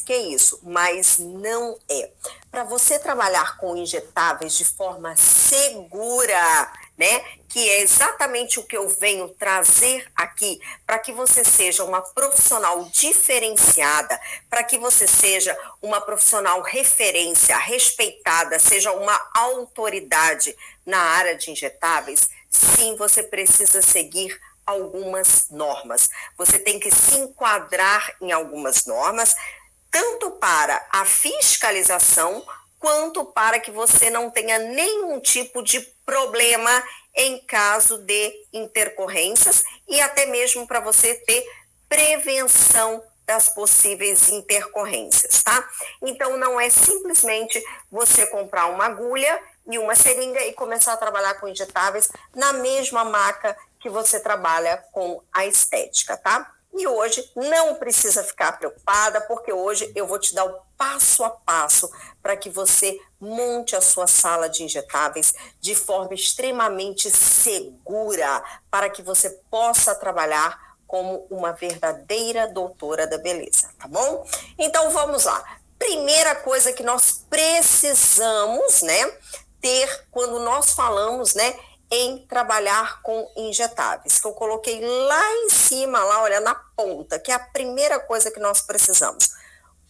que é isso, mas não é. Para você trabalhar com injetáveis de forma segura, né? Que é exatamente o que eu venho trazer aqui, para que você seja uma profissional diferenciada, para que você seja uma profissional referência, respeitada, seja uma autoridade na área de injetáveis. Sim, você precisa seguir algumas normas. Você tem que se enquadrar em algumas normas, tanto para a fiscalização, quanto para que você não tenha nenhum tipo de problema em caso de intercorrências e até mesmo para você ter prevenção das possíveis intercorrências, tá? Então, não é simplesmente você comprar uma agulha e uma seringa e começar a trabalhar com injetáveis na mesma maca que você trabalha com a estética, tá? E hoje não precisa ficar preocupada, porque hoje eu vou te dar o passo a passo para que você monte a sua sala de injetáveis de forma extremamente segura, para que você possa trabalhar como uma verdadeira doutora da beleza, tá bom? Então vamos lá. Primeira coisa que nós precisamos, né, ter quando nós falamos, né, em trabalhar com injetáveis, que eu coloquei lá em cima, lá, olha, na ponta, que é a primeira coisa que nós precisamos.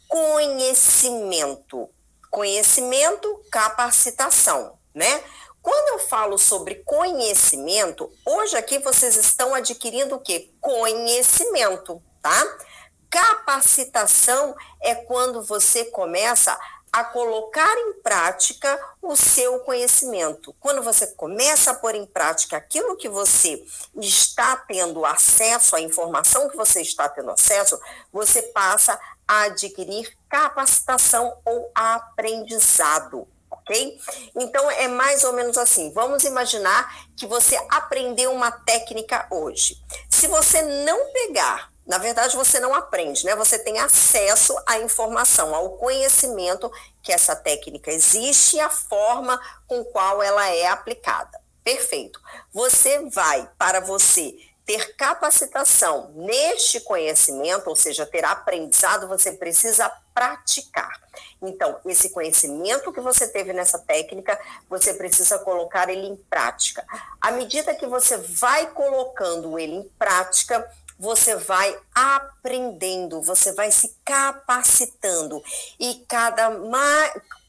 Conhecimento. Conhecimento, capacitação, né? Quando eu falo sobre conhecimento, hoje aqui vocês estão adquirindo o quê? Conhecimento, tá? Capacitação é quando você começa a colocar em prática o seu conhecimento. Quando você começa a pôr em prática aquilo que você está tendo acesso, a informação que você está tendo acesso, você passa a adquirir capacitação ou aprendizado, ok? Então, é mais ou menos assim. Vamos imaginar que você aprendeu uma técnica hoje. Se você não pegar, na verdade, você não aprende, né? Você tem acesso à informação, ao conhecimento que essa técnica existe e a forma com qual ela é aplicada. Perfeito. Você vai, para você ter capacitação neste conhecimento, ou seja, ter aprendizado, você precisa praticar. Então, esse conhecimento que você teve nessa técnica, você precisa colocar ele em prática. À medida que você vai colocando ele em prática, você vai aprendendo, você vai se capacitando e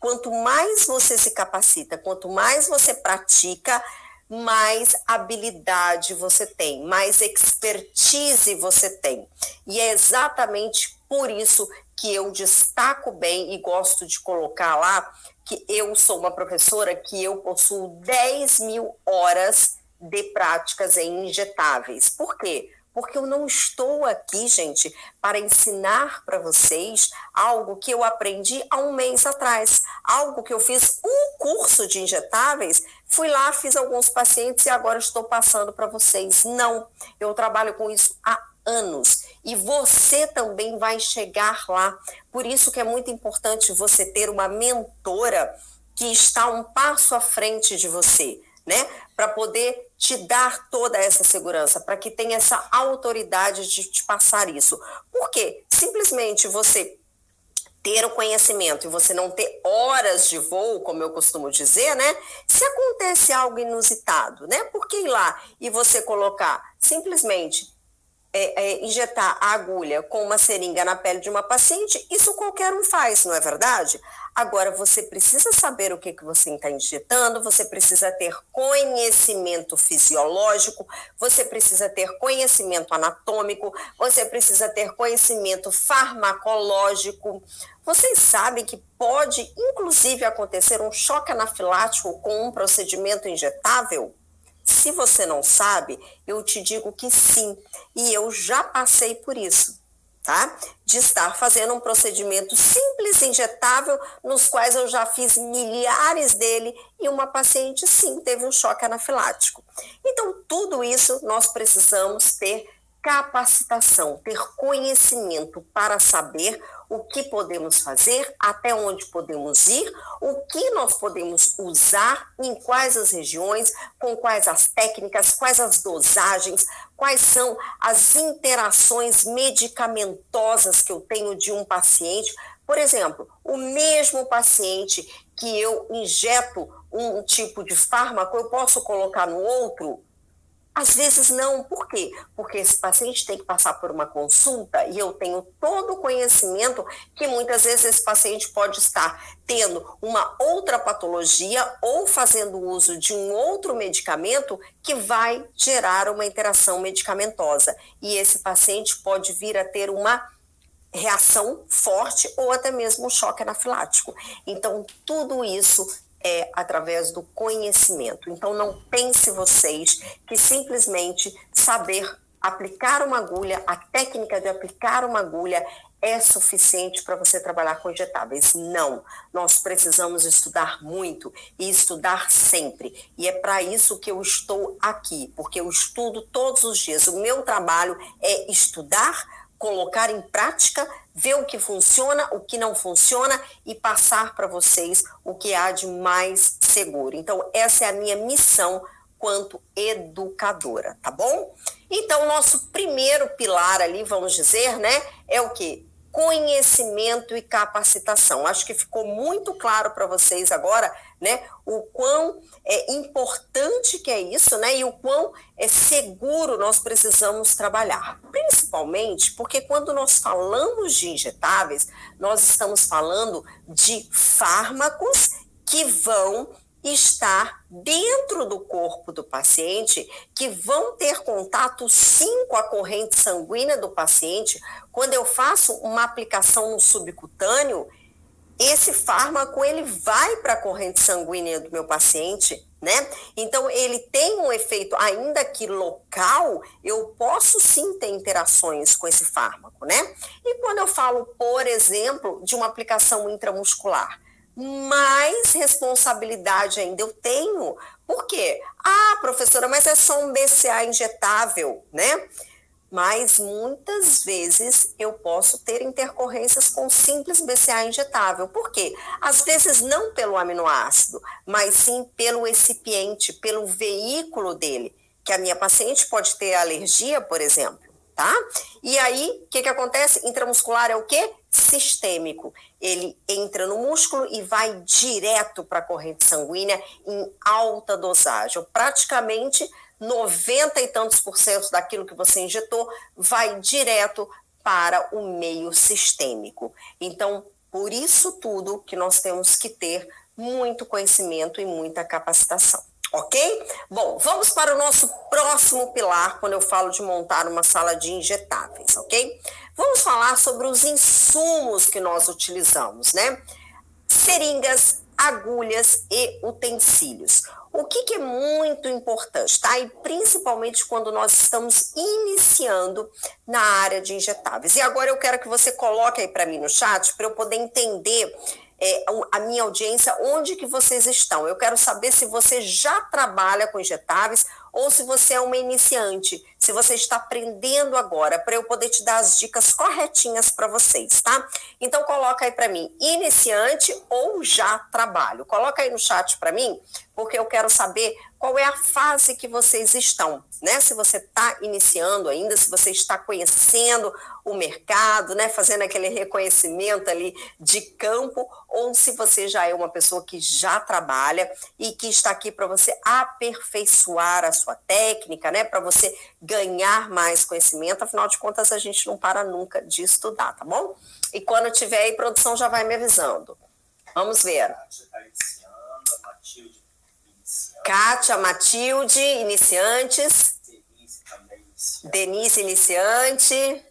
quanto mais você se capacita, quanto mais você pratica, mais habilidade você tem, mais expertise você tem. E é exatamente por isso que eu destaco bem e gosto de colocar lá que eu sou uma professora que eu possuo 10.000 horas de práticas em injetáveis. Por quê? Porque eu não estou aqui, gente, para ensinar para vocês algo que eu aprendi há um mês atrás. Algo que eu fiz um curso de injetáveis, fui lá, fiz alguns pacientes e agora estou passando para vocês. Não, eu trabalho com isso há anos. E você também vai chegar lá. Por isso que é muito importante você ter uma mentora que está um passo à frente de você, né? Para poder te dar toda essa segurança, para que tenha essa autoridade de te passar isso. Por quê? Simplesmente você ter o conhecimento e você não ter horas de voo, como eu costumo dizer, né? Se acontece algo inusitado, né? Por que ir lá e você colocar simplesmente injetar a agulha com uma seringa na pele de uma paciente, isso qualquer um faz, não é verdade? Agora, você precisa saber o que você está injetando, você precisa ter conhecimento fisiológico, você precisa ter conhecimento anatômico, você precisa ter conhecimento farmacológico. Vocês sabem que pode, inclusive, acontecer um choque anafilático com um procedimento injetável? Se você não sabe, eu te digo que sim, e eu já passei por isso, tá? De estar fazendo um procedimento simples, injetável, nos quais eu já fiz milhares dele, e uma paciente, sim, teve um choque anafilático. Então, tudo isso nós precisamos ter capacitação, ter conhecimento para saber o que podemos fazer, até onde podemos ir, o que nós podemos usar, em quais as regiões, com quais as técnicas, quais as dosagens, quais são as interações medicamentosas que eu tenho de um paciente, Por exemplo, o mesmo paciente que eu injeto um tipo de fármaco, eu posso colocar no outro? Às vezes não. Por quê? Porque esse paciente tem que passar por uma consulta e eu tenho todo o conhecimento que muitas vezes esse paciente pode estar tendo uma outra patologia ou fazendo uso de um outro medicamento que vai gerar uma interação medicamentosa. E esse paciente pode vir a ter uma reação forte ou até mesmo um choque anafilático. Então, tudo isso é através do conhecimento. Então, não pense vocês que simplesmente saber aplicar uma agulha, a técnica de aplicar uma agulha é suficiente para você trabalhar com injetáveis. Não, nós precisamos estudar muito e estudar sempre. E é para isso que eu estou aqui, porque eu estudo todos os dias. O meu trabalho é estudar, colocar em prática, ver o que funciona, o que não funciona e passar para vocês o que há de mais seguro. Então, essa é a minha missão quanto educadora, tá bom? Então, nosso primeiro pilar ali, vamos dizer, né, é o quê? Conhecimento e capacitação. Acho que ficou muito claro para vocês agora, né, o quão importante que é isso, né, e o quão seguro nós precisamos trabalhar. Principalmente porque quando nós falamos de injetáveis, nós estamos falando de fármacos que vão estar dentro do corpo do paciente, que vão ter contato sim com a corrente sanguínea do paciente. Quando eu faço uma aplicação no subcutâneo, esse fármaco ele vai para a corrente sanguínea do meu paciente, né? Então ele tem um efeito, ainda que local, eu posso sim ter interações com esse fármaco, né? E quando eu falo, por exemplo, de uma aplicação intramuscular, mais responsabilidade ainda eu tenho. Por quê? Ah, professora, mas é só um BCA injetável, né? Mas muitas vezes eu posso ter intercorrências com simples BCA injetável. Por quê? Às vezes não pelo aminoácido, mas sim pelo recipiente, pelo veículo dele, que a minha paciente pode ter alergia, por exemplo, tá? E aí, o que acontece? Intramuscular é o quê? Sistêmico. Ele entra no músculo e vai direto para a corrente sanguínea em alta dosagem. Praticamente 90 e tantos % daquilo que você injetou vai direto para o meio sistêmico. Então, por isso tudo que nós temos que ter muito conhecimento e muita capacitação. Ok? Bom, vamos para o nosso próximo pilar quando eu falo de montar uma sala de injetáveis, ok? Vamos falar sobre os insumos que nós utilizamos, né? Seringas, agulhas e utensílios. O que é muito importante, tá? E principalmente quando nós estamos iniciando na área de injetáveis. E agora eu quero que você coloque aí para mim no chat para eu poder entender a minha audiência, onde que vocês estão. Eu quero saber se você já trabalha com injetáveis ou se você é uma iniciante, se você está aprendendo agora, para eu poder te dar as dicas corretinhas para vocês, tá? Então coloca aí para mim, iniciante ou já trabalho. Coloca aí no chat para mim, porque eu quero saber qual é a fase que vocês estão, né? Se você está iniciando ainda, se você está conhecendo o mercado, né? Fazendo aquele reconhecimento ali de campo, ou se você já é uma pessoa que já trabalha e que está aqui para você aperfeiçoar a sua técnica, né? Para você ganhar mais conhecimento. Afinal de contas, a gente não para nunca de estudar, tá bom? E quando tiver aí, produção já vai me avisando. Vamos ver. Kátia, Matilde, iniciantes. Denise, iniciante.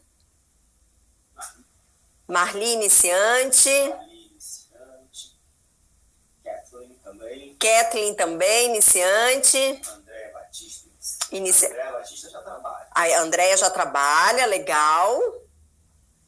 Marli, iniciante. Kathleen também, iniciante. Andréia Batista. Andréia Batista já trabalha. A Andréia já trabalha, legal.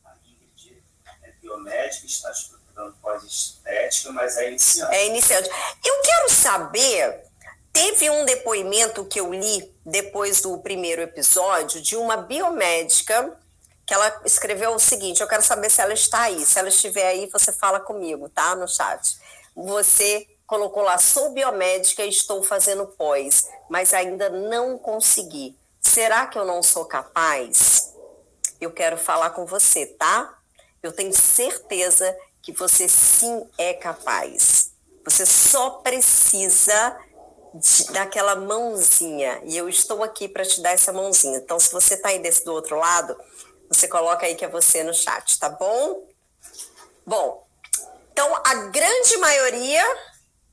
A Ingrid é biomédica, está estudando pós-estética, mas é iniciante. É iniciante. Eu quero saber, teve um depoimento que eu li depois do primeiro episódio de uma biomédica que ela escreveu o seguinte, eu quero saber se ela está aí. Se ela estiver aí, você fala comigo, tá? No chat. Você colocou lá, sou biomédica e estou fazendo pós, mas ainda não consegui. Será que eu não sou capaz? Eu quero falar com você, tá? Eu tenho certeza que você sim é capaz. Você só precisa daquela mãozinha, e eu estou aqui para te dar essa mãozinha. Então, se você está aí do outro lado, você coloca aí que é você no chat, tá bom? Bom, então a grande maioria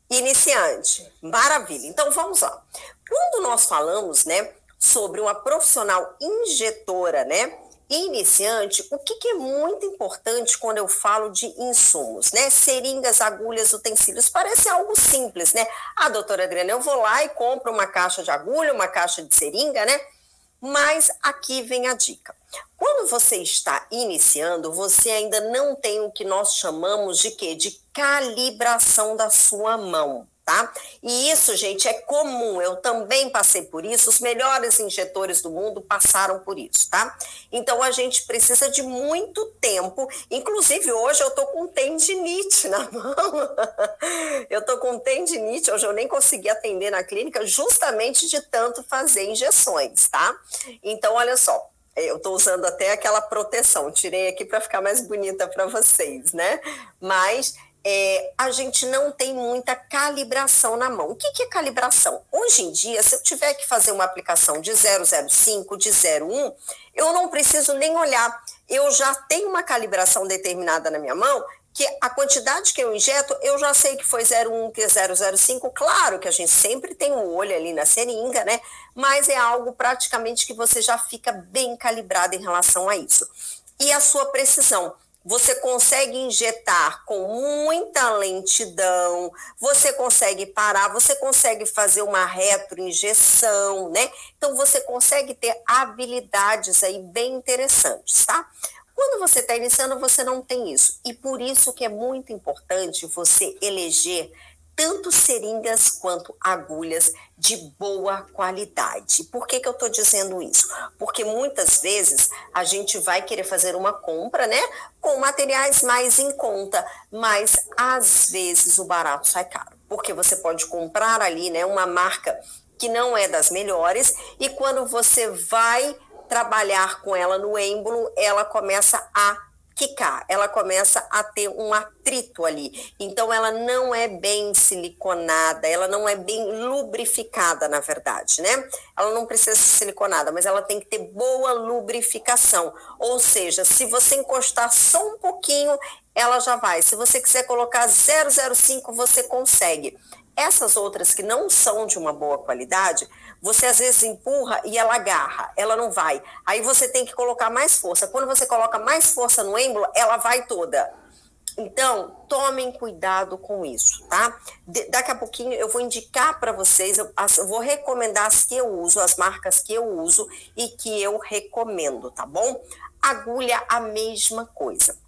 iniciante, maravilha. Então vamos lá. Quando nós falamos, né, sobre uma profissional injetora, né, iniciante, o que é muito importante quando eu falo de insumos, né? Seringas, agulhas, utensílios, parece algo simples, né? Ah, doutora Adriana, eu vou lá e compro uma caixa de agulha, uma caixa de seringa, né? Mas aqui vem a dica. Quando você está iniciando, você ainda não tem o que nós chamamos de quê? De calibração da sua mão, tá? E isso, gente, é comum. Eu também passei por isso. Os melhores injetores do mundo passaram por isso, tá? Então, a gente precisa de muito tempo. Inclusive, hoje eu tô com tendinite na mão. Eu tô com tendinite. Hoje eu nem consegui atender na clínica justamente de tanto fazer injeções, tá? Então, olha só. Eu estou usando até aquela proteção, tirei aqui para ficar mais bonita para vocês, né? Mas a gente não tem muita calibração na mão. O que é calibração? Hoje em dia, se eu tiver que fazer uma aplicação de 0,05, de 0,1, eu não preciso nem olhar. Eu já tenho uma calibração determinada na minha mão, que a quantidade que eu injeto, eu já sei que foi 0,1, que é 0,05. Claro que a gente sempre tem um olho ali na seringa, né? Mas é algo praticamente que você já fica bem calibrado em relação a isso. E a sua precisão. Você consegue injetar com muita lentidão, você consegue parar, você consegue fazer uma retroinjeção, né? Então, você consegue ter habilidades aí bem interessantes, tá? Quando você está iniciando, você não tem isso. E por isso que é muito importante você eleger tanto seringas quanto agulhas de boa qualidade. Por que eu estou dizendo isso? Porque muitas vezes a gente vai querer fazer uma compra, né, com materiais mais em conta, mas às vezes o barato sai caro. Porque você pode comprar ali, né, uma marca que não é das melhores e quando você vai trabalhar com ela no êmbolo, ela começa a quicar, ela começa a ter um atrito ali. Então, ela não é bem siliconada, ela não é bem lubrificada, na verdade, né? Ela não precisa ser siliconada, mas ela tem que ter boa lubrificação. Ou seja, se você encostar só um pouquinho, ela já vai. Se você quiser colocar 0,05, você consegue. Essas outras que não são de uma boa qualidade, você às vezes empurra e ela agarra, ela não vai. Aí você tem que colocar mais força. Quando você coloca mais força no êmbolo, ela vai toda. Então, tomem cuidado com isso, tá? Daqui a pouquinho eu vou indicar para vocês, eu vou recomendar as que eu uso, as marcas que eu uso e que eu recomendo, tá bom? Agulha, a mesma coisa.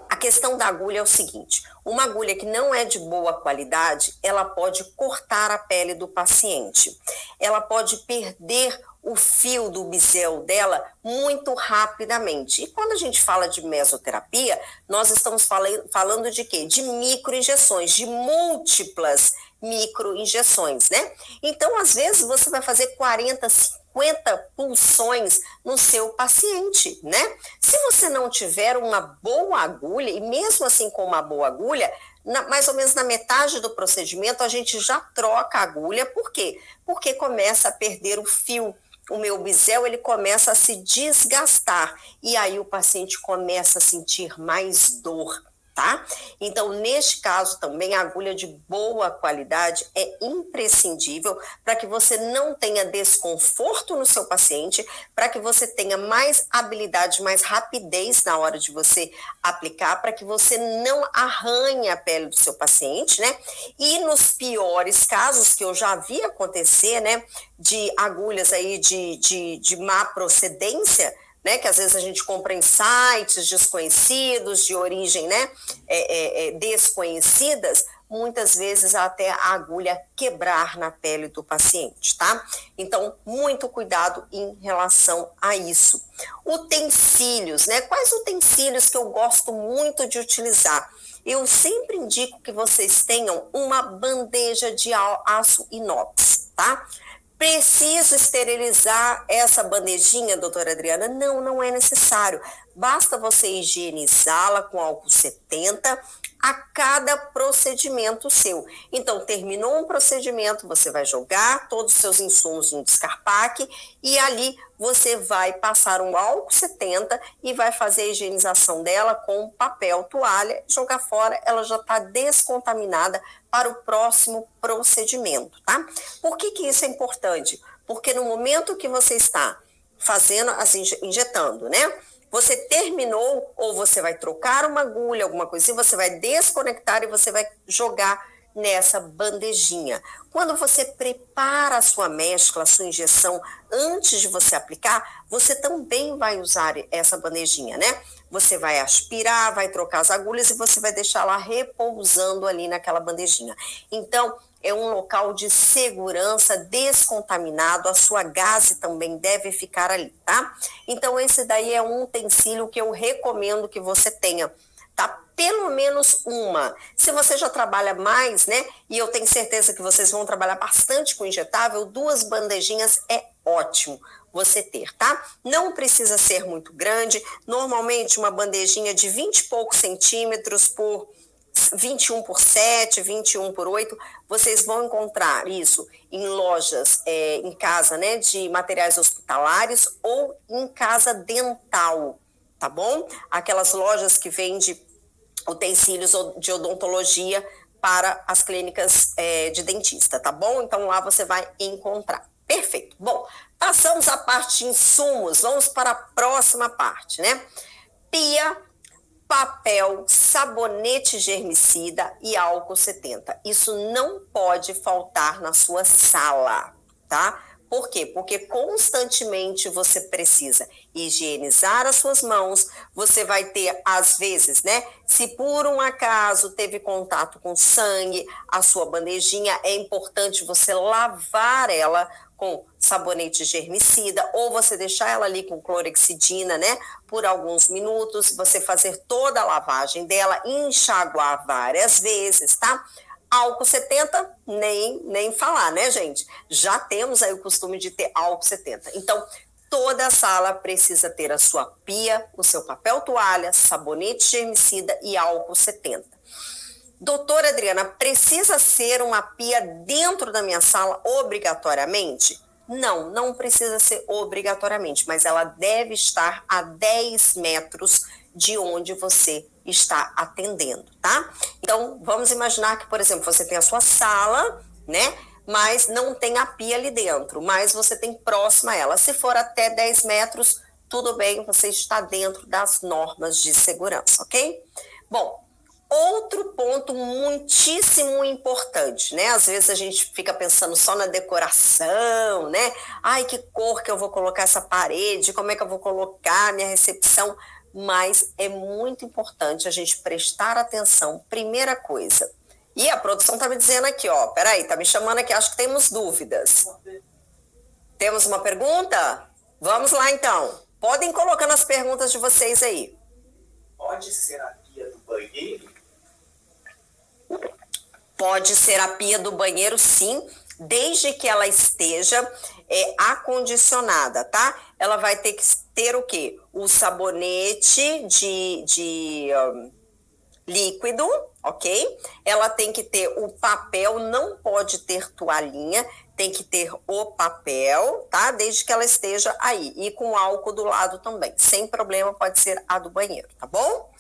A questão da agulha é o seguinte, uma agulha que não é de boa qualidade, ela pode cortar a pele do paciente. Ela pode perder o fio do bisel dela muito rapidamente. E quando a gente fala de mesoterapia, nós estamos falando de quê? De microinjeções, de múltiplas microinjeções, né? Então, às vezes, você vai fazer 40, 50 punções no seu paciente, né? Se você não tiver uma boa agulha, e mesmo assim com uma boa agulha, mais ou menos na metade do procedimento, a gente já troca a agulha. Por quê? Porque começa a perder o fio. O meu bisel, ele começa a se desgastar. E aí o paciente começa a sentir mais dor, tá? Então, neste caso também, a agulha de boa qualidade é imprescindível para que você não tenha desconforto no seu paciente, para que você tenha mais habilidade, mais rapidez na hora de você aplicar, para que você não arranhe a pele do seu paciente, né? E nos piores casos que eu já vi acontecer, né, de agulhas aí de má procedência, né, que às vezes a gente compra em sites desconhecidos, de origem, né, desconhecidas, muitas vezes até a agulha quebrar na pele do paciente, tá? Então, muito cuidado em relação a isso. Utensílios, né? Quais utensílios que eu gosto muito de utilizar? Eu sempre indico que vocês tenham uma bandeja de aço inox, tá? Preciso esterilizar essa bandejinha, doutora Adriana? Não, não é necessário. basta você higienizá-la com álcool 70 a cada procedimento seu. Então, terminou um procedimento, você vai jogar todos os seus insumos no descarpaque e ali você vai passar um álcool 70 e vai fazer a higienização dela com papel, toalha, jogar fora, ela já está descontaminada para o próximo procedimento, tá? Por que isso é importante? Porque no momento que você está fazendo, assim, injetando, né? Você terminou, ou você vai trocar uma agulha, alguma coisa assim, você vai desconectar e você vai jogar nessa bandejinha. Quando você prepara a sua mescla, a sua injeção, antes de você aplicar, você também vai usar essa bandejinha, né? Você vai aspirar, vai trocar as agulhas e você vai deixar lá repousando ali naquela bandejinha. Então, é um local de segurança descontaminado, a sua gaze também deve ficar ali, tá? Então, esse daí é um utensílio que eu recomendo que você tenha, tá? Pelo menos uma. Se você já trabalha mais, né? E eu tenho certeza que vocês vão trabalhar bastante com injetável, 2 bandejinhas é ótimo você ter, tá? Não precisa ser muito grande. Normalmente, uma bandejinha de 20 e poucos centímetros por 21 por 7, 21 por 8, vocês vão encontrar isso em lojas, em casa, né, de materiais hospitalares ou em casa dental, tá bom? Aquelas lojas que vendem utensílios de odontologia para as clínicas de dentista, tá bom? Então lá você vai encontrar. Perfeito. Bom, passamos a parte de insumos, vamos para a próxima parte, né? Pia, papel, sabonete germicida e álcool 70. Isso não pode faltar na sua sala, tá? Por quê? Porque constantemente você precisa higienizar as suas mãos, você vai ter, às vezes, né? Se por um acaso teve contato com sangue, a sua bandejinha, é importante você lavar ela com sabonete germicida, ou você deixar ela ali com clorexidina, né, por alguns minutos, você fazer toda a lavagem dela, enxaguar várias vezes, tá? Álcool 70, nem falar, né, gente? Já temos aí o costume de ter álcool 70. Então, toda a sala precisa ter a sua pia, o seu papel toalha, sabonete germicida e álcool 70. Doutora Adriana, precisa ser uma pia dentro da minha sala obrigatoriamente? Não, não precisa ser obrigatoriamente, mas ela deve estar a 10 metros de onde você está atendendo, tá? Então, vamos imaginar que, por exemplo, você tem a sua sala, né? Mas não tem a pia ali dentro, mas você tem próxima a ela. Se for até 10 metros, tudo bem, você está dentro das normas de segurança, ok? Bom, outro ponto muitíssimo importante, né? Às vezes a gente fica pensando só na decoração, né? Ai, que cor que eu vou colocar essa parede, como é que eu vou colocar a minha recepção? Mas é muito importante a gente prestar atenção. Primeira coisa. E a produção tá me dizendo aqui, ó, peraí, tá me chamando aqui, acho que temos dúvidas. Temos uma pergunta? Vamos lá, então. Podem colocando as perguntas de vocês aí. Pode ser a pia do banheiro? Pode ser a pia do banheiro, sim, desde que ela esteja acondicionada, tá? Ela vai ter que ter o quê? O sabonete de líquido, ok? Ela tem que ter o papel, não pode ter toalhinha, tem que ter o papel, tá? Desde que ela esteja aí. E com álcool do lado também. Sem problema, pode ser a do banheiro, tá bom?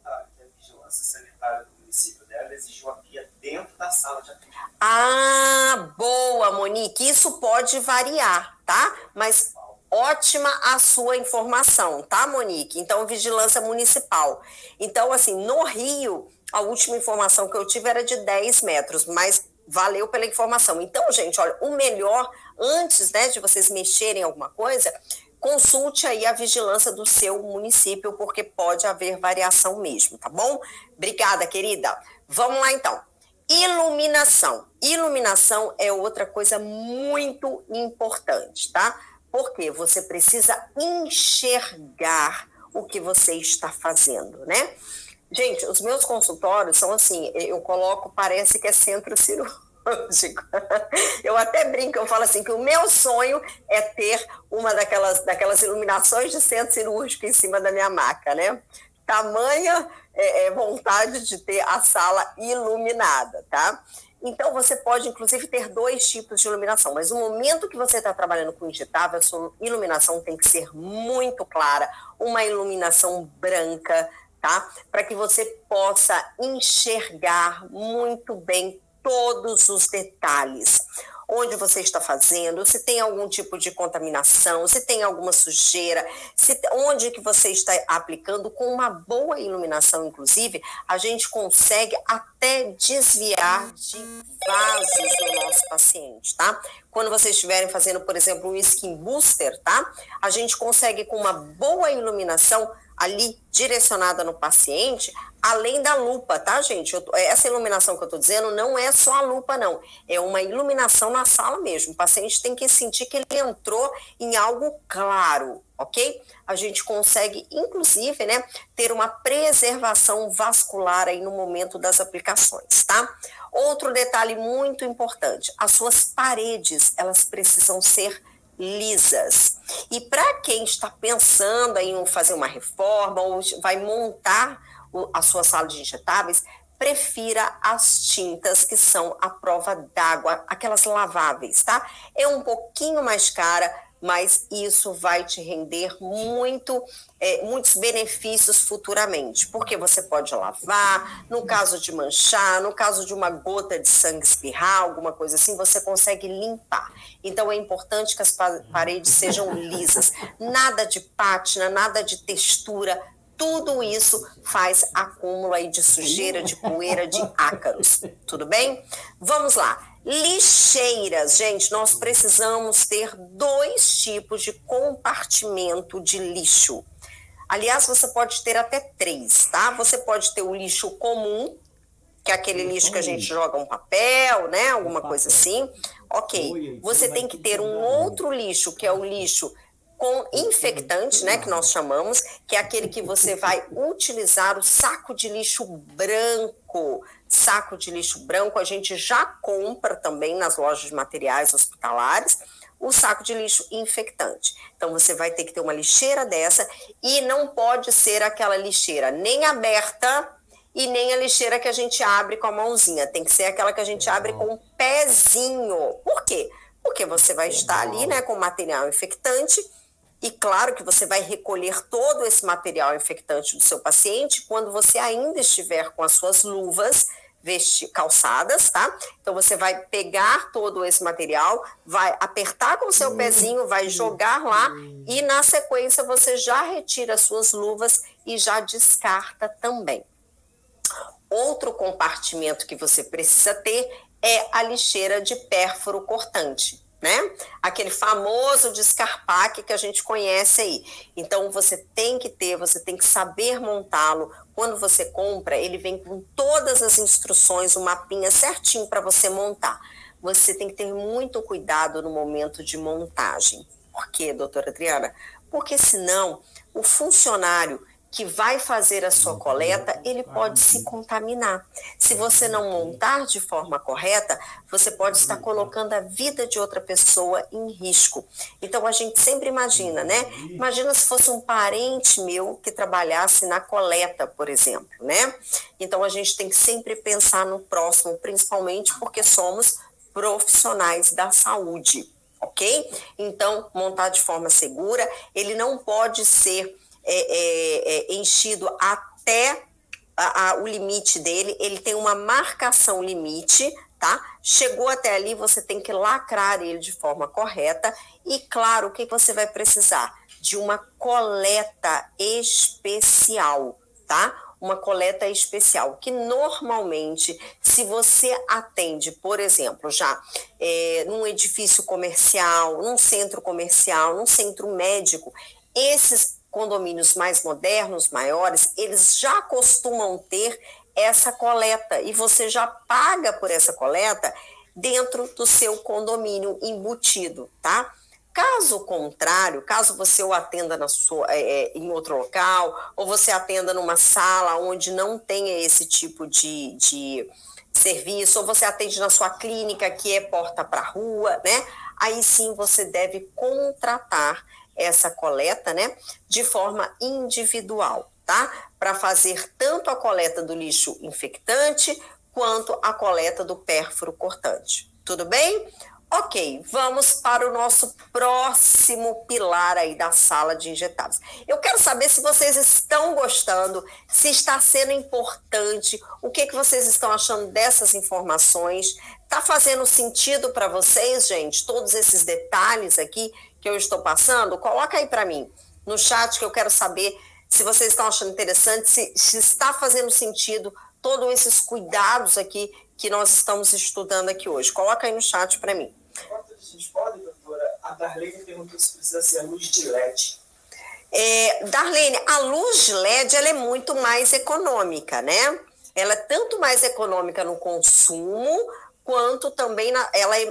A vigilância sanitária do município dela exigiu a pia dentro da sala de atendimento. Ah, boa, Monique. Isso pode variar, tá? Mas ótima a sua informação, tá, Monique? Então, vigilância municipal. Então, assim, no Rio, a última informação que eu tive era de 10 metros, mas valeu pela informação. Então, gente, olha, o melhor, antes, né, de vocês mexerem em alguma coisa, consulte aí a vigilância do seu município, porque pode haver variação mesmo, tá bom? Obrigada, querida. Vamos lá, então. Iluminação. Iluminação é outra coisa muito importante, tá? Porque você precisa enxergar o que você está fazendo, né? Gente, os meus consultórios são assim, eu coloco, parece que é centro cirúrgico. lógico. Eu até brinco, eu falo assim, que o meu sonho é ter uma daquelas iluminações de centro cirúrgico em cima da minha maca, né? Tamanha vontade de ter a sala iluminada, tá? Então, você pode, inclusive, ter 2 tipos de iluminação, mas no momento que você está trabalhando com injetável, a sua iluminação tem que ser muito clara, uma iluminação branca, tá? Para que você possa enxergar muito bem todos os detalhes. Onde você está fazendo, se tem algum tipo de contaminação, se tem alguma sujeira, onde que você está aplicando. Com uma boa iluminação, inclusive, a gente consegue até desviar de vasos do nosso paciente, tá? Quando vocês estiverem fazendo, por exemplo, um skin booster, tá? A gente consegue, com uma boa iluminação ali direcionada no paciente, além da lupa, tá, gente? Essa iluminação que eu tô dizendo não é só a lupa, não. É uma iluminação na sala mesmo. O paciente tem que sentir que ele entrou em algo claro, ok? A gente consegue, inclusive, né, ter uma preservação vascular aí no momento das aplicações, tá? Outro detalhe muito importante, as suas paredes, elas precisam ser lisas. E para quem está pensando em fazer uma reforma ou vai montar a sua sala de injetáveis, prefira as tintas que são à prova d'água, aquelas laváveis, tá? É um pouquinho mais cara, mas isso vai te render muitos benefícios futuramente, porque você pode lavar, no caso de manchar, no caso de uma gota de sangue espirrar, alguma coisa assim, você consegue limpar. Então é importante que as paredes sejam lisas, nada de pátina, nada de textura. Tudo isso faz acúmulo aí de sujeira, de poeira, de ácaros. Tudo bem? Vamos lá. Lixeiras, gente, nós precisamos ter 2 tipos de compartimento de lixo. Aliás, você pode ter até 3, tá? Você pode ter o lixo comum, que é aquele lixo que a gente joga um papel, né? Alguma coisa assim. Ok. Você tem que ter um outro lixo, que é o lixo com infectante, né, que nós chamamos, que é aquele que você vai utilizar o saco de lixo branco. Saco de lixo branco a gente já compra também nas lojas de materiais hospitalares, o saco de lixo infectante. Então você vai ter que ter uma lixeira dessa e não pode ser aquela lixeira nem aberta e nem a lixeira que a gente abre com a mãozinha. Tem que ser aquela que a gente abre com o pezinho. Por quê? Porque você vai estar ali, né, com material infectante. E claro que você vai recolher todo esse material infectante do seu paciente quando você ainda estiver com as suas luvas calçadas, tá? Então você vai pegar todo esse material, vai apertar com o seu pezinho, vai jogar lá e na sequência você já retira as suas luvas e já descarta também. Outro compartimento que você precisa ter é a lixeira de pérfuro cortante, né? Aquele famoso descarpaque que a gente conhece aí. Então você tem que saber montá-lo. Quando você compra, ele vem com todas as instruções, o mapinha certinho para você montar. Você tem que ter muito cuidado no momento de montagem. Por quê, doutora Adriana? Porque senão o funcionário que vai fazer a sua coleta, ele pode se contaminar. Se você não montar de forma correta, você pode estar colocando a vida de outra pessoa em risco. Então, a gente sempre imagina, né? Imagina se fosse um parente meu que trabalhasse na coleta, por exemplo, né? Então, a gente tem que sempre pensar no próximo, principalmente porque somos profissionais da saúde, ok? Então, montar de forma segura, ele não pode ser enchido até o limite dele, ele tem uma marcação limite, tá? Chegou até ali, você tem que lacrar ele de forma correta e, claro, o que você vai precisar? De uma coleta especial, tá? Uma coleta especial, que normalmente, se você atende, por exemplo, já num edifício comercial, num centro comercial, num centro médico, esses condomínios mais modernos, maiores, eles já costumam ter essa coleta e você já paga por essa coleta dentro do seu condomínio embutido, tá? Caso contrário, caso você o atenda em outro local ou você atenda numa sala onde não tenha esse tipo de serviço, ou você atende na sua clínica, que é porta para rua, né? Aí sim você deve contratar essa coleta, né, de forma individual, tá? Para fazer tanto a coleta do lixo infectante quanto a coleta do pérfuro cortante. Tudo bem? Ok, vamos para o nosso próximo pilar aí da sala de injetáveis. Eu quero saber se vocês estão gostando, se está sendo importante, o que vocês estão achando dessas informações. Tá fazendo sentido para vocês, gente? Todos esses detalhes aqui que eu estou passando? Coloca aí para mim no chat que eu quero saber se vocês estão achando interessante, se está fazendo sentido todos esses cuidados aqui que nós estamos estudando aqui hoje. Coloca aí no chat para mim. Enquanto a gente pode, doutora, a Darlene perguntou se precisa ser a luz de LED. Darlene, a luz de LED ela é muito mais econômica, né? Ela é tanto mais econômica no consumo, quanto também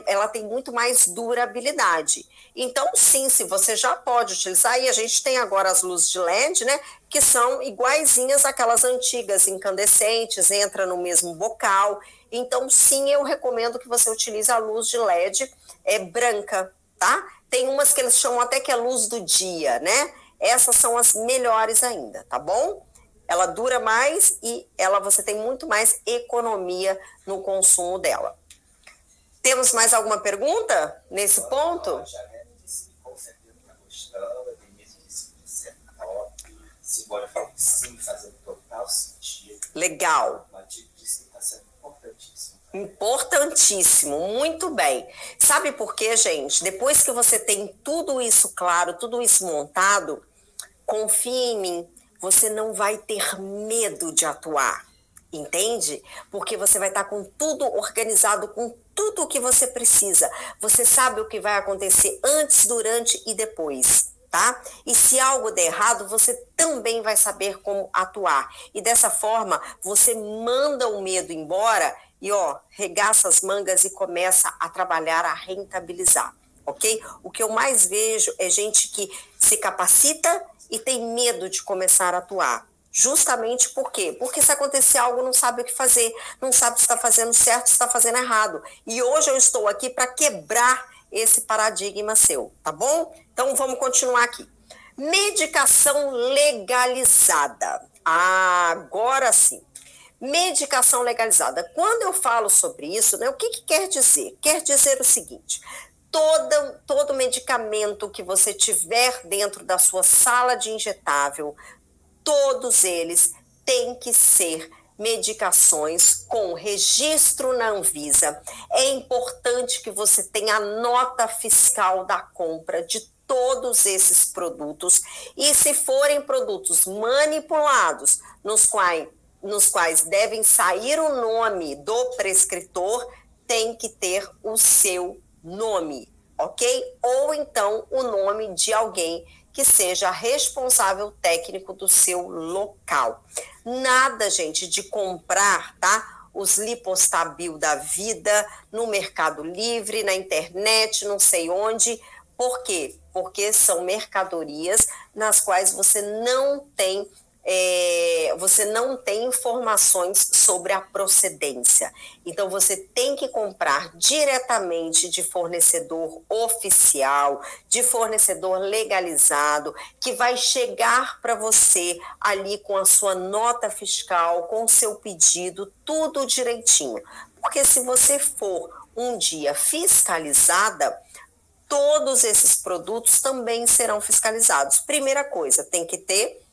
ela tem muito mais durabilidade. Então, sim, se você já pode utilizar, e a gente tem agora as luzes de LED, né? Que são iguaizinhas àquelas antigas, incandescentes, entra no mesmo bocal. Então, sim, eu recomendo que você utilize a luz de LED branca, tá? Tem umas que eles chamam até que é luz do dia, né? Essas são as melhores ainda, tá bom? Ela dura mais e você tem muito mais economia no consumo dela. Temos mais alguma pergunta nesse ponto? A Janete disse que com certeza está gostando, a Denise disse que isso é top, Simone falou que sim, fazendo total sentido. Legal. O Matico disse que está sendo importantíssimo. Importantíssimo, muito bem. Sabe por quê, gente? Depois que você tem tudo isso claro, tudo isso montado, confie em mim, você não vai ter medo de atuar, entende? Porque você vai estar com tudo organizado, com tudo o que você precisa. Você sabe o que vai acontecer antes, durante e depois, tá? E se algo der errado, você também vai saber como atuar. E dessa forma, você manda o medo embora e, regaça as mangas e começa a trabalhar, a rentabilizar, ok? O que eu mais vejo é gente que se capacita e tem medo de começar a atuar. Justamente por quê? Porque se acontecer algo, não sabe o que fazer, não sabe se está fazendo certo, se está fazendo errado. E hoje eu estou aqui para quebrar esse paradigma seu, tá bom? Então vamos continuar aqui. Medicação legalizada. Agora sim. Medicação legalizada. Quando eu falo sobre isso, né, o que quer dizer? Quer dizer o seguinte: todo medicamento que você tiver dentro da sua sala de injetável, todos eles têm que ser medicações com registro na Anvisa. É importante que você tenha a nota fiscal da compra de todos esses produtos. E se forem produtos manipulados, nos quais devem sair o nome do prescritor, tem que ter o seu nome, ok? Ou então o nome de alguém que seja responsável técnico do seu local. Nada, gente, de comprar, tá? Os Lipostabil da vida no Mercado Livre, na internet, não sei onde. Por quê? Porque são mercadorias nas quais você não tem informações sobre a procedência. Então, você tem que comprar diretamente de fornecedor oficial, de fornecedor legalizado, que vai chegar para você ali com a sua nota fiscal, com o seu pedido, tudo direitinho. Porque se você for um dia fiscalizada, todos esses produtos também serão fiscalizados. Primeira coisa, tem que ter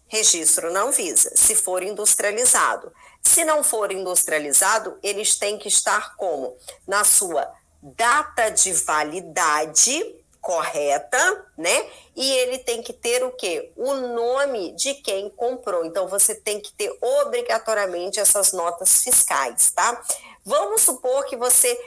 registro na Anvisa, se for industrializado. Se não for industrializado, eles têm que estar como? Na sua data de validade correta, né? E ele tem que ter o quê? O nome de quem comprou. Então, você tem que ter obrigatoriamente essas notas fiscais, tá? Vamos supor que você...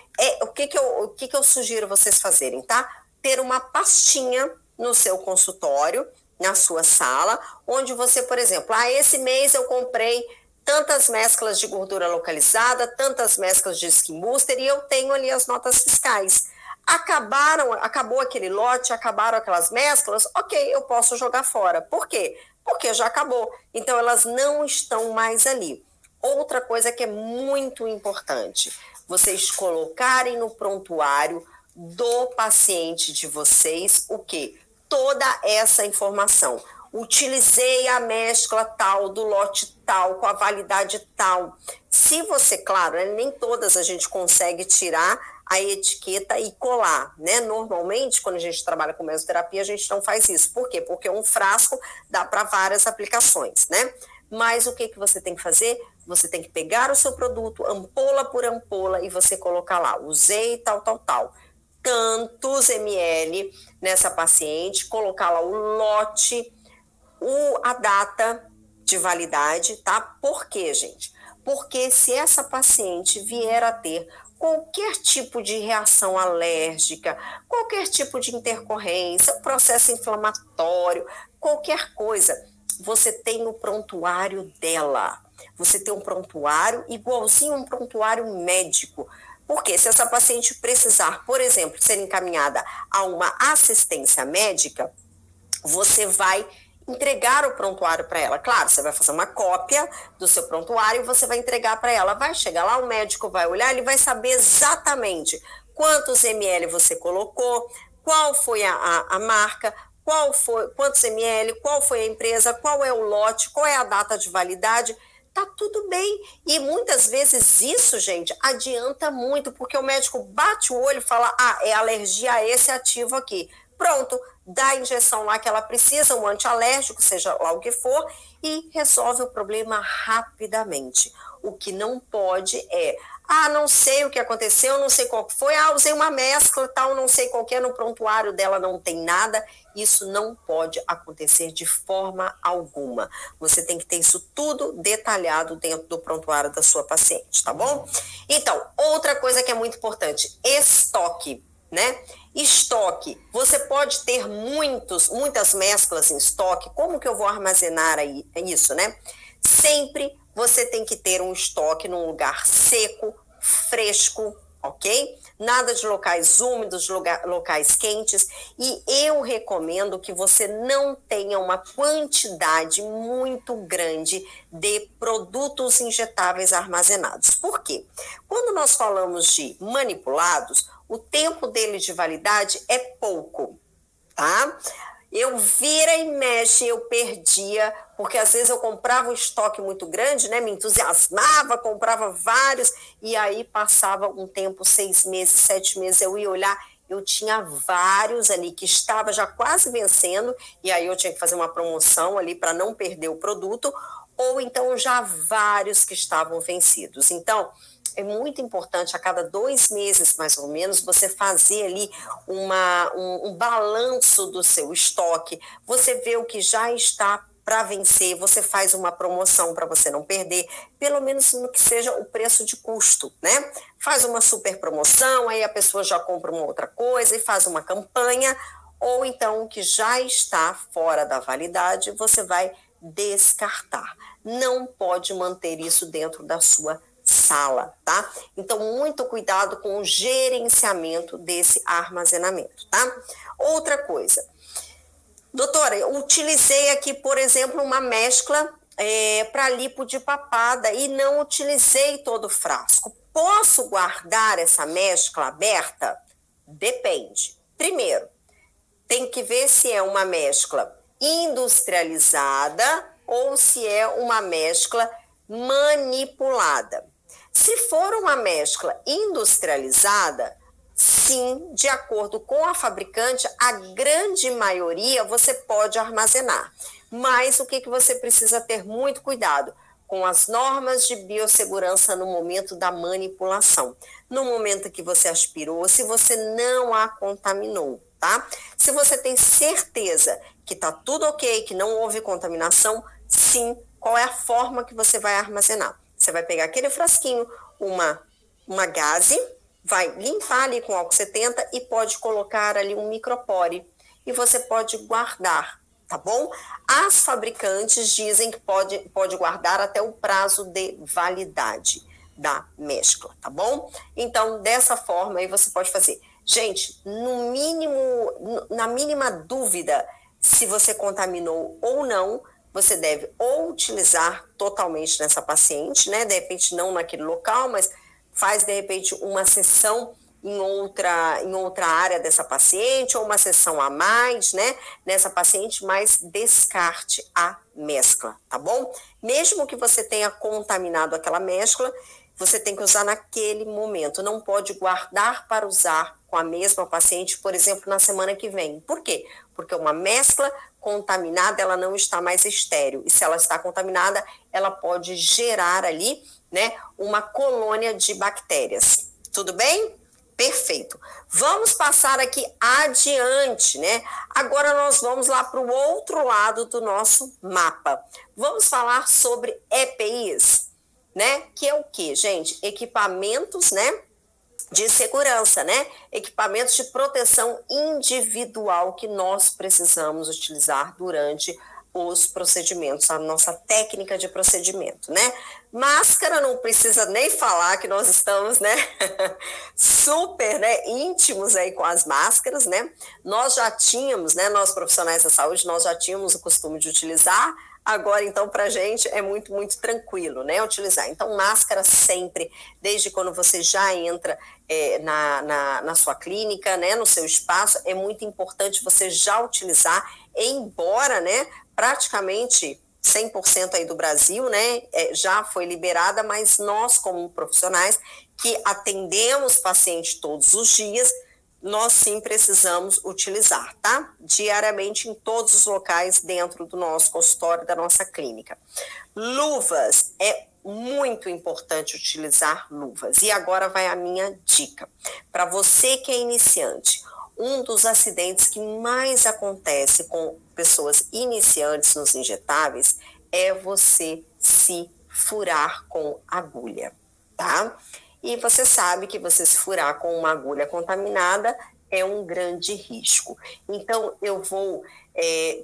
o que eu sugiro vocês fazerem, tá? Ter uma pastinha no seu consultório, na sua sala, onde você, por exemplo, esse mês eu comprei tantas mesclas de gordura localizada, tantas mesclas de Skin Booster, e eu tenho ali as notas fiscais. Acabou aquele lote, acabaram aquelas mesclas, ok, eu posso jogar fora. Por quê? Porque já acabou. Então, elas não estão mais ali. outra coisa que é muito importante, vocês colocarem no prontuário do paciente de vocês o quê? Toda essa informação. Utilizei a mescla tal, do lote tal, com a validade tal. Se você, claro, né, nem todas a gente consegue tirar a etiqueta e colar, né? Normalmente, quando a gente trabalha com mesoterapia, a gente não faz isso. Por quê? Porque um frasco dá para várias aplicações, né? Mas o que você tem que fazer? Você tem que pegar o seu produto, ampola por ampola, e você colocar lá, usei tal, tal, tal. Tantos ml nessa paciente, colocar lá o lote, a data de validade, tá? Por quê, gente? Porque se essa paciente vier a ter qualquer tipo de reação alérgica, qualquer tipo de intercorrência, processo inflamatório, qualquer coisa, você tem o prontuário dela. Você tem um prontuário igualzinho a um prontuário médico. Porque se essa paciente precisar, por exemplo, ser encaminhada a uma assistência médica, você vai entregar o prontuário para ela. Claro, você vai fazer uma cópia do seu prontuário e você vai entregar para ela. Vai chegar lá, o médico vai olhar, ele vai saber exatamente quantos ml você colocou, qual foi a marca, quantos ml, qual foi a empresa, qual é o lote, qual é a data de validade. Tá tudo bem. E muitas vezes isso, gente, adianta muito, porque o médico bate o olho e fala, é alergia a esse ativo aqui. Pronto, dá a injeção lá que ela precisa, um antialérgico, seja lá o que for, e resolve o problema rapidamente. O que não pode é, não sei o que aconteceu, não sei qual que foi, usei uma mescla, tal, não sei qual que é, no prontuário dela não tem nada. Isso não pode acontecer de forma alguma. Você tem que ter isso tudo detalhado dentro do prontuário da sua paciente, tá bom? Então, outra coisa que é muito importante, estoque, né? Estoque, você pode ter muitas mesclas em estoque. Como que eu vou armazenar isso, né? Sempre você tem que ter um estoque num lugar seco, fresco, ok? Nada de locais úmidos, locais quentes. E eu recomendo que você não tenha uma quantidade muito grande de produtos injetáveis armazenados. Por quê? Quando nós falamos de manipulados, o tempo dele de validade é pouco, tá? Eu vira e mexe, eu perdia, porque às vezes eu comprava um estoque muito grande, né? Me entusiasmava, comprava vários, e aí passava um tempo, 6 meses, 7 meses, eu ia olhar, eu tinha vários ali que estava já quase vencendo, e aí eu tinha que fazer uma promoção ali para não perder o produto, ou então já vários que estavam vencidos. Então, é muito importante a cada 2 meses, mais ou menos, você fazer ali um balanço do seu estoque, você vê o que já está para vencer, você faz uma promoção para você não perder, pelo menos no que seja o preço de custo, né? Faz uma super promoção, aí a pessoa já compra uma outra coisa e faz uma campanha, ou então o que já está fora da validade, você vai descartar. Não pode manter isso dentro da sua sala, tá? Então, muito cuidado com o gerenciamento desse armazenamento, tá? Outra coisa, doutora, eu utilizei aqui, por exemplo, uma mescla para lipo de papada e não utilizei todo o frasco. Posso guardar essa mescla aberta? Depende. Primeiro, tem que ver se é uma mescla industrializada ou se é uma mescla manipulada. Se for uma mescla industrializada, sim, de acordo com a fabricante, a grande maioria você pode armazenar. Mas o que você precisa ter muito cuidado? Com as normas de biossegurança no momento da manipulação. No momento que você aspirou, se você não a contaminou, tá? Se você tem certeza que tá tudo ok, que não houve contaminação, sim, qual é a forma que você vai armazenar? Você vai pegar aquele frasquinho, uma gaze, vai limpar ali com álcool 70 e pode colocar ali um micropore. E você pode guardar, tá bom? As fabricantes dizem que pode guardar até o prazo de validade da mescla, tá bom? Então, dessa forma aí você pode fazer. Gente, no mínimo, na mínima dúvida se você contaminou ou não, você deve ou utilizar totalmente nessa paciente, né? De repente não naquele local, mas faz de repente uma sessão em outra área dessa paciente, ou uma sessão a mais, né, nessa paciente, mas descarte a mescla, tá bom? Mesmo que você tenha contaminado aquela mescla, você tem que usar naquele momento, não pode guardar para usar com a mesma paciente, por exemplo, na semana que vem. Por quê? Porque uma mescla contaminada, ela não está mais estéril, e se ela está contaminada, ela pode gerar ali, né, uma colônia de bactérias. Tudo bem? Perfeito. Vamos passar aqui adiante, né? Agora nós vamos lá para o outro lado do nosso mapa. Vamos falar sobre EPIs, né? Que é o quê, gente? Equipamentos, né? De segurança, né? Equipamentos de proteção individual que nós precisamos utilizar durante os procedimentos, a nossa técnica de procedimento, né? Máscara, não precisa nem falar que nós estamos, né, super, né, íntimos aí com as máscaras, né? Nós já tínhamos, né, nós profissionais da saúde, nós já tínhamos o costume de utilizar. Agora, então, para a gente é muito, muito tranquilo, né, utilizar. Então, máscara sempre, desde quando você já entra na sua clínica, né, no seu espaço, é muito importante você já utilizar, embora, né, praticamente 100% aí do Brasil, né, já foi liberada, mas nós, como profissionais que atendemos pacientes todos os dias, nós sim precisamos utilizar, tá? Diariamente em todos os locais dentro do nosso consultório, da nossa clínica. Luvas, é muito importante utilizar luvas. E agora vai a minha dica. Para você que é iniciante, um dos acidentes que mais acontece com pessoas iniciantes nos injetáveis é você se furar com agulha, tá? E você sabe que você se furar com uma agulha contaminada é um grande risco. Então, eu vou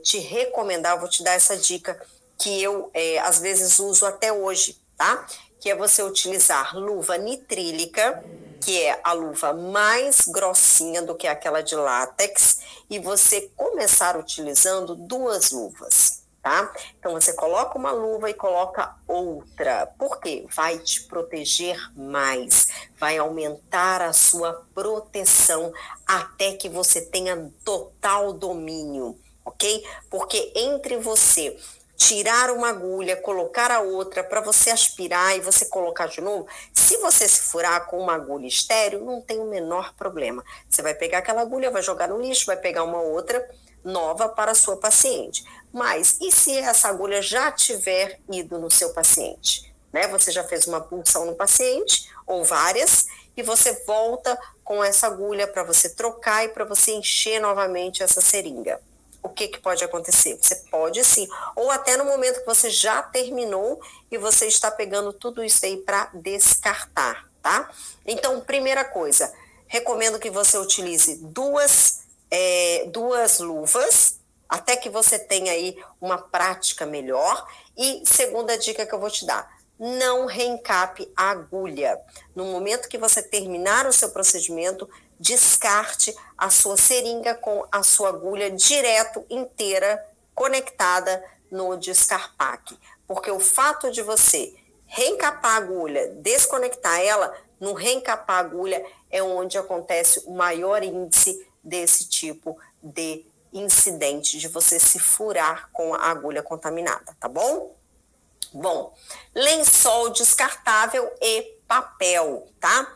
te recomendar, vou te dar essa dica que eu, às vezes, uso até hoje, tá? Que é você utilizar luva nitrílica, que é a luva mais grossinha do que aquela de látex, e você começar utilizando 2 luvas, tá? Então, você coloca uma luva e coloca outra. Por quê? Vai te proteger mais, vai aumentar a sua proteção até que você tenha total domínio, ok? Porque entre você tirar uma agulha, colocar a outra para você aspirar e você colocar de novo, se você se furar com uma agulha estéril, não tem o menor problema. Você vai pegar aquela agulha, vai jogar no lixo, vai pegar uma outra nova para a sua paciente. Mas e se essa agulha já tiver ido no seu paciente? Né? Você já fez uma punção no paciente, ou várias, e você volta com essa agulha para você trocar e para você encher novamente essa seringa. O que pode acontecer? Você pode sim, ou até no momento que você já terminou e você está pegando tudo isso aí para descartar, tá? Então, primeira coisa, recomendo que você utilize duas luvas, até que você tenha aí uma prática melhor. E segunda dica que eu vou te dar, não reencape a agulha. No momento que você terminar o seu procedimento, descarte a sua seringa com a sua agulha direto, inteira, conectada no descarpaque. Porque o fato de você reencapar a agulha, desconectar ela, no reencapar a agulha é onde acontece o maior índice desse tipo de incidente, de você se furar com a agulha contaminada, tá bom? Bom, lençol descartável e papel, tá?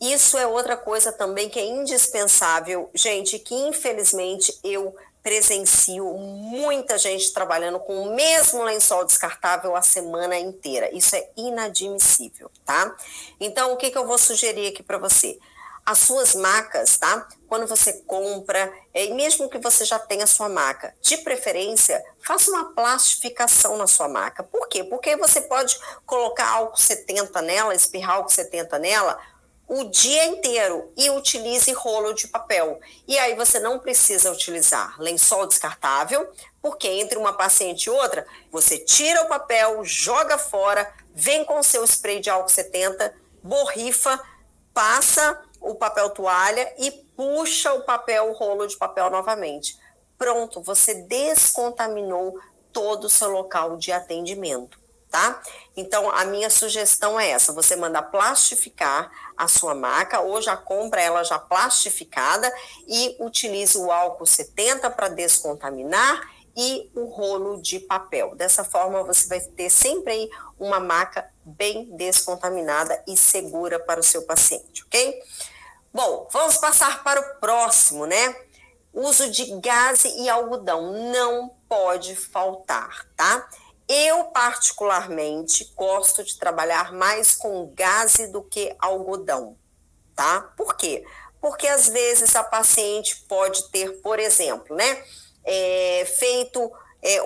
Isso é outra coisa também que é indispensável, gente, que infelizmente eu presencio muita gente trabalhando com o mesmo lençol descartável a semana inteira. Isso é inadmissível, tá? Então, o que eu vou sugerir aqui para você? As suas macas, tá? Quando você compra, mesmo que você já tenha a sua maca, de preferência, faça uma plastificação na sua maca. Por quê? Porque você pode colocar álcool 70 nela, espirrar álcool 70 nela, o dia inteiro e utilize rolo de papel. E aí você não precisa utilizar lençol descartável, porque entre uma paciente e outra, você tira o papel, joga fora, vem com o seu spray de álcool 70, borrifa, passa o papel toalha e puxa o rolo de papel novamente. Pronto, você descontaminou todo o seu local de atendimento, tá? Então, a minha sugestão é essa, você manda plastificar a sua maca, ou já compra ela já plastificada e utiliza o álcool 70 para descontaminar e o rolo de papel. Dessa forma, você vai ter sempre aí uma maca bem descontaminada e segura para o seu paciente, ok? Bom, vamos passar para o próximo, né? Uso de gaze e algodão não pode faltar, tá? Eu, particularmente, gosto de trabalhar mais com gaze do que algodão, tá? Por quê? Porque, às vezes, a paciente pode ter, por exemplo, né, feito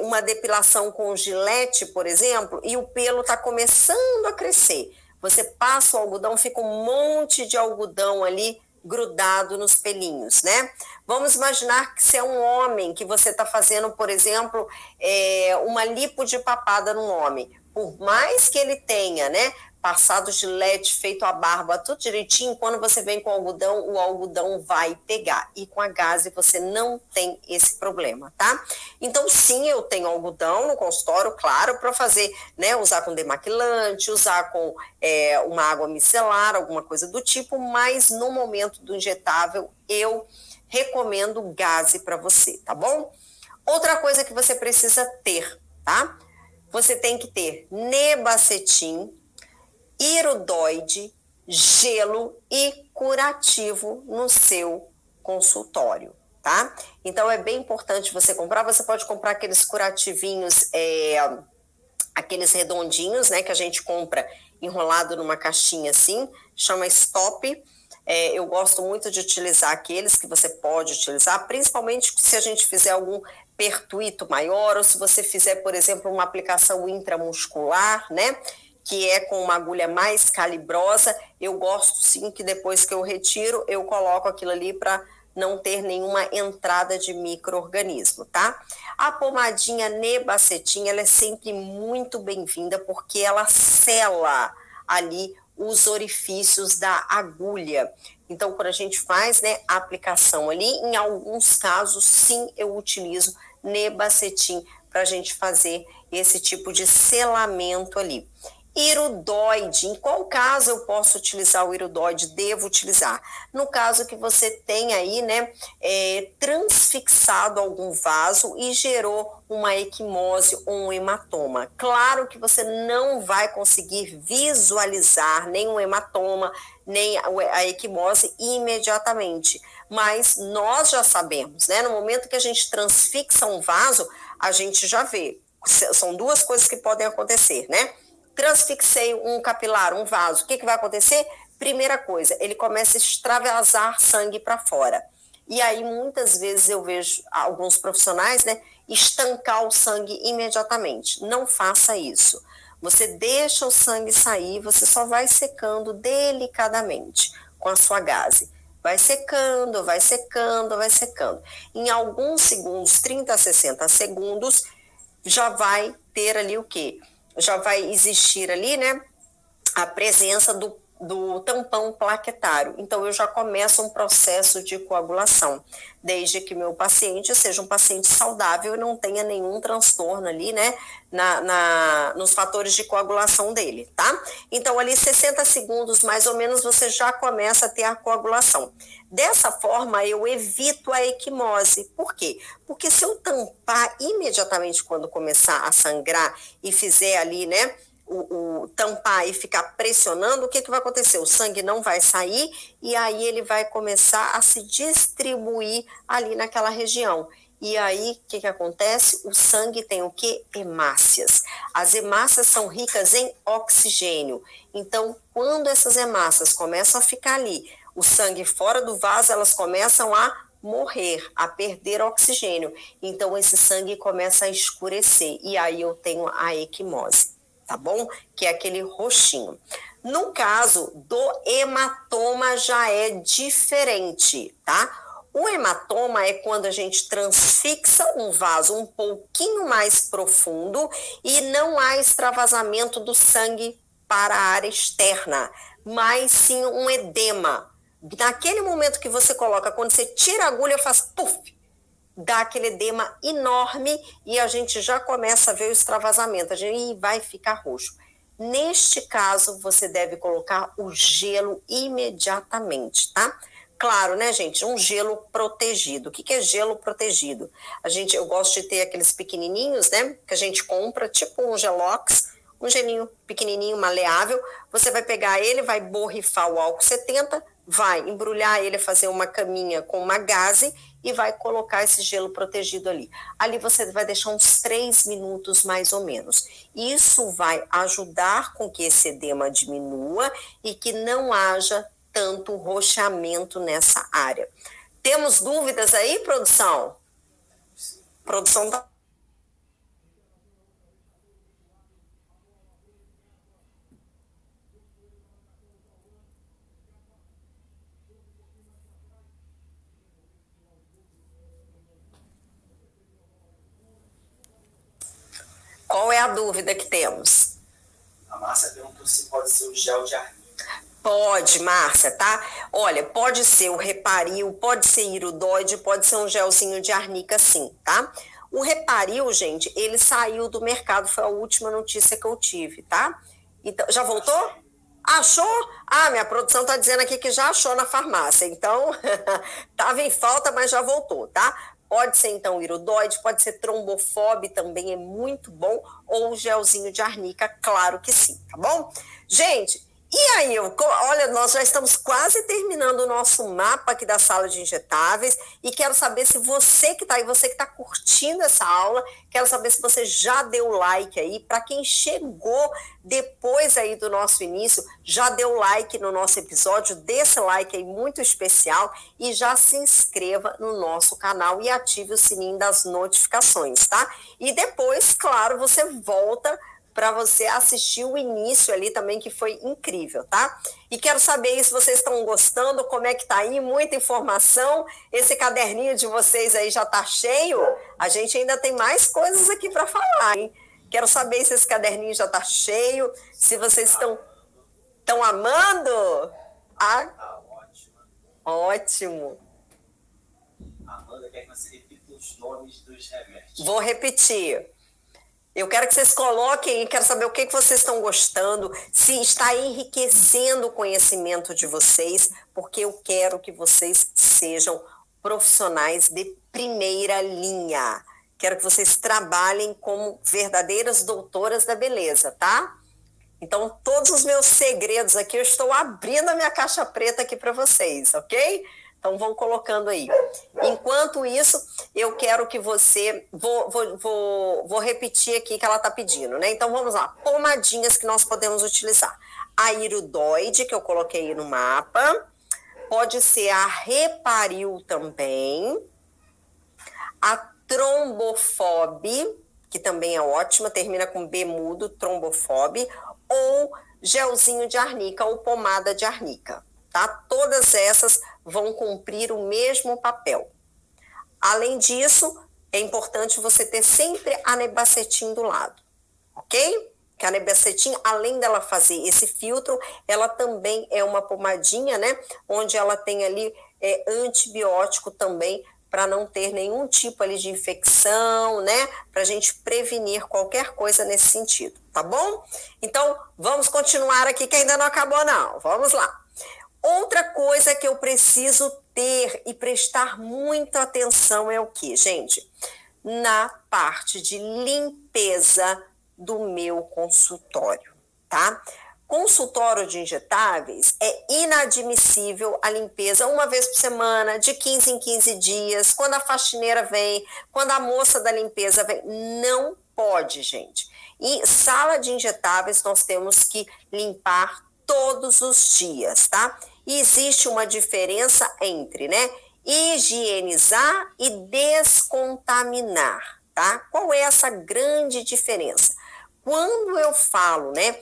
uma depilação com gilete, por exemplo, e o pelo está começando a crescer. Você passa o algodão, fica um monte de algodão ali grudado nos pelinhos, né? Vamos imaginar que você é um homem, que você está fazendo, por exemplo, uma lipo de papada num homem. Por mais que ele tenha, né, passado gilete, feito a barba, tudo direitinho, quando você vem com algodão, o algodão vai pegar. E com a gaze você não tem esse problema, tá? Então, sim, eu tenho algodão no consultório, claro, para fazer, né, usar com demaquilante, usar com uma água micelar, alguma coisa do tipo, mas no momento do injetável, eu recomendo gaze para você, tá bom? Outra coisa que você precisa ter, tá? Você tem que ter nebacetim, iridoide, gelo e curativo no seu consultório, tá? Então, é bem importante você comprar. Você pode comprar aqueles curativinhos, aqueles redondinhos, né, que a gente compra enrolado numa caixinha assim, chama Stop. Eu gosto muito de utilizar aqueles que você pode utilizar, principalmente se a gente fizer algum pertuito maior, ou se você fizer, por exemplo, uma aplicação intramuscular, né, que é com uma agulha mais calibrosa. Eu gosto sim que depois que eu retiro, eu coloco aquilo ali para não ter nenhuma entrada de micro-organismo, tá? A pomadinha nebacetim, ela é sempre muito bem-vinda, porque ela sela ali os orifícios da agulha. Então, quando a gente faz, né, a aplicação ali, em alguns casos, sim, eu utilizo nebacetim para a gente fazer esse tipo de selamento ali. Iridoide, em qual caso eu posso utilizar o iridoide? Devo utilizar. No caso que você tem aí, né, transfixado algum vaso e gerou uma equimose ou um hematoma. Claro que você não vai conseguir visualizar nem o hematoma, nem a equimose imediatamente, mas nós já sabemos, né, no momento que a gente transfixa um vaso, a gente já vê. São duas coisas que podem acontecer, né? Transfixei um capilar, um vaso, o que vai acontecer? Primeira coisa, ele começa a extravasar sangue para fora. E aí, muitas vezes, eu vejo alguns profissionais, né, estancar o sangue imediatamente. Não faça isso. Você deixa o sangue sair, você só vai secando delicadamente com a sua gaze. Vai secando, vai secando, vai secando. Em alguns segundos, 30 a 60 segundos, já vai ter ali o quê? Já vai existir ali, né, a presença do tampão plaquetário. Então, eu já começo um processo de coagulação, desde que meu paciente seja um paciente saudável e não tenha nenhum transtorno ali, né, nos fatores de coagulação dele, tá? Então, ali 60 segundos, mais ou menos, você já começa a ter a coagulação. Dessa forma, eu evito a equimose. Por quê? Porque se eu tampar imediatamente quando começar a sangrar e fizer ali, né, o tampar e ficar pressionando, o que vai acontecer? O sangue não vai sair e aí ele vai começar a se distribuir ali naquela região. E aí, o que acontece? O sangue tem o quê? Hemácias. As hemácias são ricas em oxigênio. Então, quando essas hemácias começam a ficar ali, o sangue fora do vaso, elas começam a morrer, a perder oxigênio. Então, esse sangue começa a escurecer. E aí eu tenho a equimose. Tá bom? Que é aquele roxinho. No caso do hematoma já é diferente, tá? O hematoma é quando a gente transfixa um vaso um pouquinho mais profundo e não há extravasamento do sangue para a área externa, mas sim um edema. Naquele momento que você coloca, quando você tira a agulha, faz puff, dá aquele edema enorme e a gente já começa a ver o extravasamento, a gente vai ficar roxo. Neste caso, você deve colocar o gelo imediatamente, tá? Claro, né, gente? Um gelo protegido. O que é gelo protegido? Eu gosto de ter aqueles pequenininhos, né? Que a gente compra, tipo um Gelox, um gelinho pequenininho, maleável. Você vai pegar ele, vai borrifar o álcool 70, vai embrulhar ele, fazer uma caminha com uma gaze e vai colocar esse gelo protegido ali. Ali você vai deixar uns 3 minutos mais ou menos. Isso vai ajudar com que esse edema diminua e que não haja tanto roxamento nessa área. Temos dúvidas aí, produção? Produção tá... Qual é a dúvida que temos? A Márcia perguntou se pode ser o gel de arnica. Pode, Márcia, tá? Olha, pode ser o Reparil, pode ser iridoide, pode ser um gelzinho de arnica sim, tá? O Reparil, gente, ele saiu do mercado, foi a última notícia que eu tive, tá? Então, já voltou? Achou? Ah, minha produção tá dizendo aqui que já achou na farmácia, então tava em falta, mas já voltou, tá? Pode ser, então, iridoide, pode ser trombofob, também é muito bom, ou o gelzinho de arnica, claro que sim, tá bom? Gente, e aí, olha, nós já estamos quase terminando o nosso mapa aqui da sala de injetáveis e quero saber se você que está aí, você que está curtindo essa aula, quero saber se você já deu like aí. Para quem chegou depois aí do nosso início, já deu like no nosso episódio, dê esse like aí muito especial e já se inscreva no nosso canal e ative o sininho das notificações, tá? E depois, claro, você volta para você assistir o início ali também, que foi incrível, tá? E quero saber se vocês estão gostando, como é que tá aí, muita informação, esse caderninho de vocês aí já tá cheio, a gente ainda tem mais coisas aqui para falar, hein? Quero saber se esse caderninho já tá cheio, se vocês estão amando. Ah, Tá ótimo. ótimo. Amanda quer que você repita os nomes dos remédios. Vou repetir. Eu quero que vocês coloquem, quero saber o que vocês estão gostando, se está enriquecendo o conhecimento de vocês, porque eu quero que vocês sejam profissionais de primeira linha. Quero que vocês trabalhem como verdadeiras doutoras da beleza, tá? Então, todos os meus segredos aqui, eu estou abrindo a minha caixa preta aqui para vocês, ok? Então, vão colocando aí. Enquanto isso, eu quero que você... Vou repetir aqui que ela está pedindo, né? Então, vamos lá. Pomadinhas que nós podemos utilizar. A iridoide, que eu coloquei aí no mapa. Pode ser a Reparil também. A trombofob, que também é ótima, termina com B mudo, trombofob. Ou gelzinho de arnica ou pomada de arnica. Tá? Todas essas vão cumprir o mesmo papel. Além disso, é importante você ter sempre a nebacetim do lado, ok? Que a nebacetim, além dela fazer esse filtro, ela também é uma pomadinha, né? Onde ela tem ali antibiótico também, para não ter nenhum tipo ali de infecção, né? Para a gente prevenir qualquer coisa nesse sentido, tá bom? Então, vamos continuar aqui, que ainda não acabou não. Vamos lá. Outra coisa que eu preciso ter e prestar muita atenção é o que, gente? Na parte de limpeza do meu consultório, tá? Consultório de injetáveis é inadmissível a limpeza uma vez por semana, de 15 em 15 dias, quando a faxineira vem, quando a moça da limpeza vem. Não pode, gente. E sala de injetáveis nós temos que limpar todos os dias, tá? E existe uma diferença entre, né, higienizar e descontaminar, tá? Qual é essa grande diferença? Quando eu falo, né,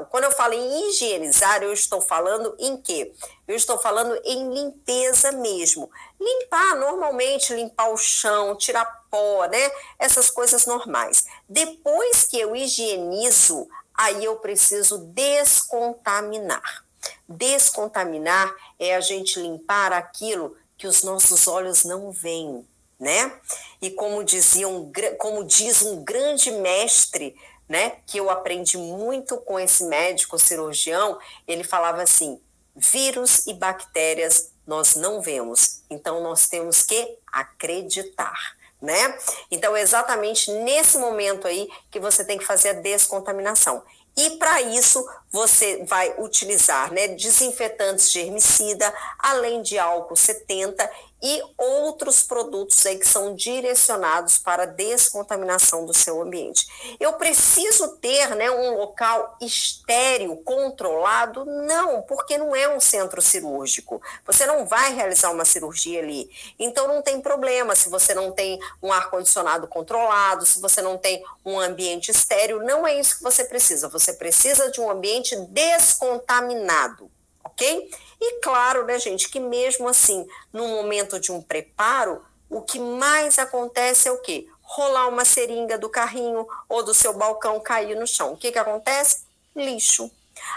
quando eu falo em higienizar, eu estou falando em quê? Eu estou falando em limpeza mesmo. Limpar, normalmente, limpar o chão, tirar pó, né? Essas coisas normais. Depois que eu higienizo, aí eu preciso descontaminar. Descontaminar é a gente limpar aquilo que os nossos olhos não veem, né? E como diz um grande mestre, né, que eu aprendi muito com esse médico cirurgião, ele falava assim: vírus e bactérias nós não vemos, então nós temos que acreditar, né? Então é exatamente nesse momento aí que você tem que fazer a descontaminação. E para isso você vai utilizar, né, desinfetantes de germicida, além de álcool 70 e outros produtos aí que são direcionados para a descontaminação do seu ambiente. Eu preciso ter, né, um local estéril, controlado? Não, porque não é um centro cirúrgico. Você não vai realizar uma cirurgia ali. Então não tem problema se você não tem um ar-condicionado controlado, se você não tem um ambiente estéril, não é isso que você precisa. Você precisa de um ambiente descontaminado, ok? E claro, né, gente, que mesmo assim, no momento de um preparo, o que mais acontece é o quê? Rolar uma seringa do carrinho ou do seu balcão, cair no chão. O que acontece? Lixo.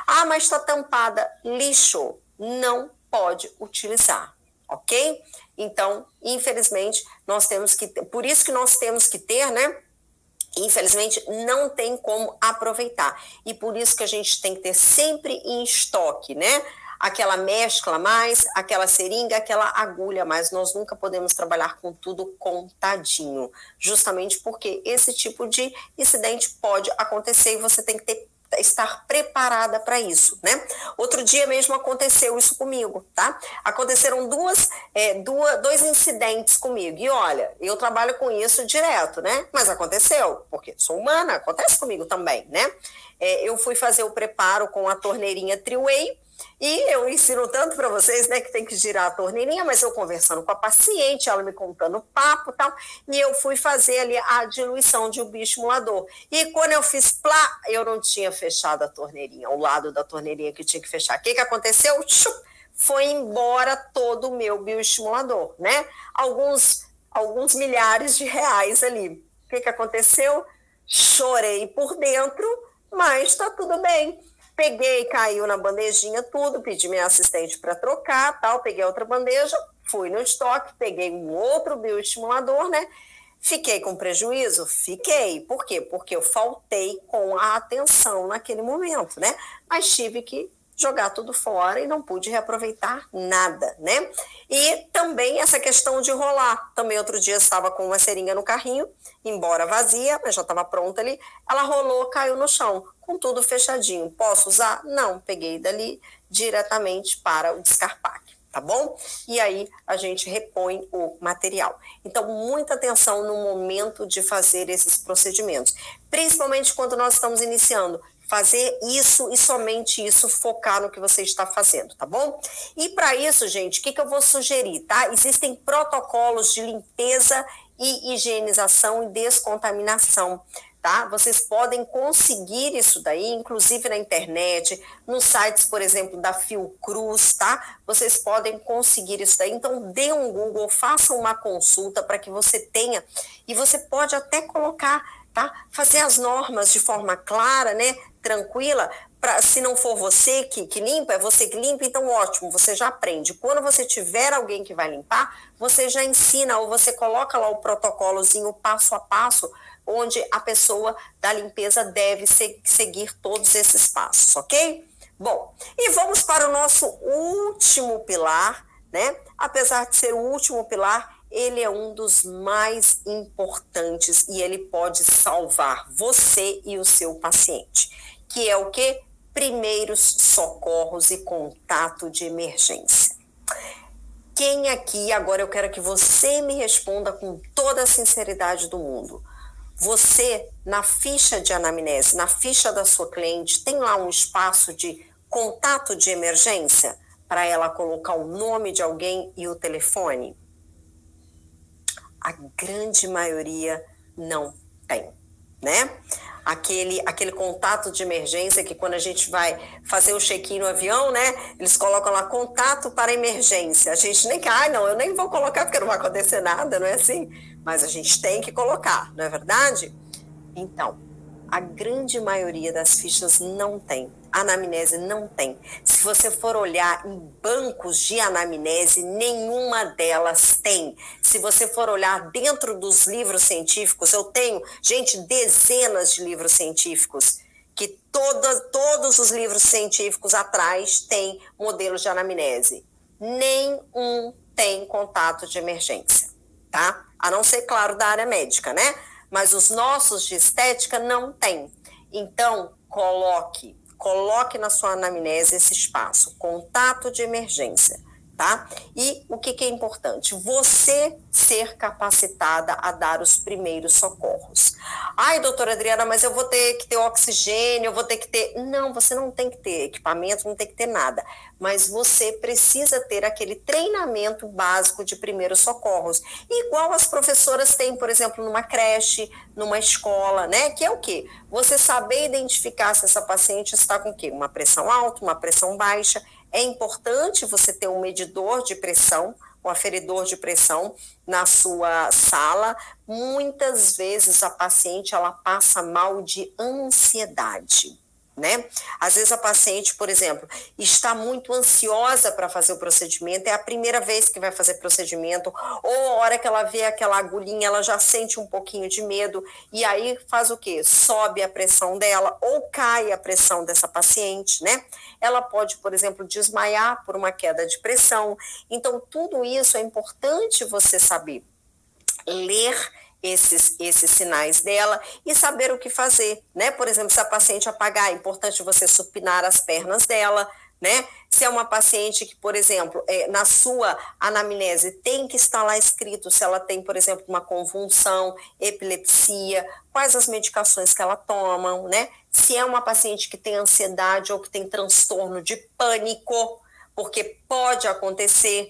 Ah, mas está tampada. Lixo. Não pode utilizar, ok? Então, infelizmente, nós temos que ter, por isso que nós temos que ter, né? Infelizmente, não tem como aproveitar. E por isso que a gente tem que ter sempre em estoque, né? Aquela mescla mais, aquela seringa, aquela agulha mais. Nós nunca podemos trabalhar com tudo contadinho, justamente porque esse tipo de incidente pode acontecer e você tem que estar preparada para isso, né? Outro dia mesmo aconteceu isso comigo, tá? Aconteceram dois incidentes comigo. E olha, eu trabalho com isso direto, né? Mas aconteceu, porque sou humana, acontece comigo também, né? Eu fui fazer o preparo com a torneirinha Triway. E eu ensino tanto para vocês, né, que tem que girar a torneirinha, mas eu conversando com a paciente, ela me contando papo e tal, e eu fui fazer ali a diluição de um bioestimulador. E quando eu fiz plá, eu não tinha fechado a torneirinha, o lado da torneirinha que tinha que fechar. O que aconteceu? Foi embora todo o meu bioestimulador, né? Alguns milhares de reais ali. O que aconteceu? Chorei por dentro, mas tá tudo bem. Peguei, caiu na bandejinha tudo, pedi minha assistente para trocar, tal, peguei outra bandeja, fui no estoque, peguei um outro bioestimulador, né? Fiquei com prejuízo? Fiquei. Por quê? Porque eu faltei com a atenção naquele momento, né? Mas tive que jogar tudo fora e não pude reaproveitar nada, né? E também essa questão de rolar. Também outro dia eu estava com uma seringa no carrinho, embora vazia, mas já estava pronta ali, ela rolou, caiu no chão, com tudo fechadinho. Posso usar? Não, peguei dali diretamente para o descarpaque, tá bom? E aí a gente repõe o material. Então, muita atenção no momento de fazer esses procedimentos, principalmente quando nós estamos iniciando. Fazer isso e somente isso, focar no que você está fazendo, tá bom? E para isso, gente, o que eu vou sugerir, tá? Existem protocolos de limpeza e higienização e descontaminação, tá? Vocês podem conseguir isso daí, inclusive na internet, nos sites, por exemplo, da Fiocruz, tá? Vocês podem conseguir isso daí. Então, dê um Google, faça uma consulta para que você tenha, e você pode até colocar, tá? Fazer as normas de forma clara, né? Tranquila, se não for você que limpa, é você que limpa, então ótimo, você já aprende. Quando você tiver alguém que vai limpar, você já ensina, ou você coloca lá o protocolozinho passo a passo, onde a pessoa da limpeza deve seguir todos esses passos, ok? Bom, e vamos para o nosso último pilar, né? Apesar de ser o último pilar, ele é um dos mais importantes e ele pode salvar você e o seu paciente, que é o quê? Primeiros socorros e contato de emergência. Quem aqui, agora eu quero que você me responda com toda a sinceridade do mundo. Você, na ficha de anamnese, na ficha da sua cliente, tem lá um espaço de contato de emergência para ela colocar o nome de alguém e o telefone? A grande maioria não tem, né? Aquele contato de emergência que quando a gente vai fazer o check-in no avião, né? Eles colocam lá contato para emergência. A gente nem quer, não, eu nem vou colocar porque não vai acontecer nada, não é assim? Mas a gente tem que colocar, não é verdade? Então, a grande maioria das fichas não tem. A anamnese não tem. Se você for olhar em bancos de anamnese, nenhuma delas tem. Se você for olhar dentro dos livros científicos, eu tenho, gente, dezenas de livros científicos, que todos os livros científicos atrás têm modelos de anamnese. Nenhum tem contato de emergência, tá? A não ser, claro, da área médica, né? Mas os nossos de estética não tem. Então, coloque na sua anamnese esse espaço, contato de emergência, tá? E o que é importante? Você ser capacitada a dar os primeiros socorros. Ai, doutora Adriana, mas eu vou ter que ter oxigênio, eu vou ter que ter... Não, você não tem que ter equipamento, não tem que ter nada. Mas você precisa ter aquele treinamento básico de primeiros socorros. Igual as professoras têm, por exemplo, numa creche, numa escola, né? Que é o quê? Você saber identificar se essa paciente está com o quê? Uma pressão alta, uma pressão baixa. É importante você ter um medidor de pressão, um aferidor de pressão na sua sala. Muitas vezes a paciente ela passa mal de ansiedade, né? Às vezes a paciente, por exemplo, está muito ansiosa para fazer o procedimento, é a primeira vez que vai fazer procedimento, ou a hora que ela vê aquela agulhinha, ela já sente um pouquinho de medo, e aí faz o quê? Sobe a pressão dela, ou cai a pressão dessa paciente, né? Ela pode, por exemplo, desmaiar por uma queda de pressão. Então, tudo isso é importante você saber ler esses sinais dela e saber o que fazer, né? Por exemplo, se a paciente apagar, é importante você supinar as pernas dela, né? Se é uma paciente que, por exemplo, na sua anamnese tem que estar lá escrito se ela tem, por exemplo, uma convulsão, epilepsia, quais as medicações que ela toma, né? Se é uma paciente que tem ansiedade ou que tem transtorno de pânico, porque pode acontecer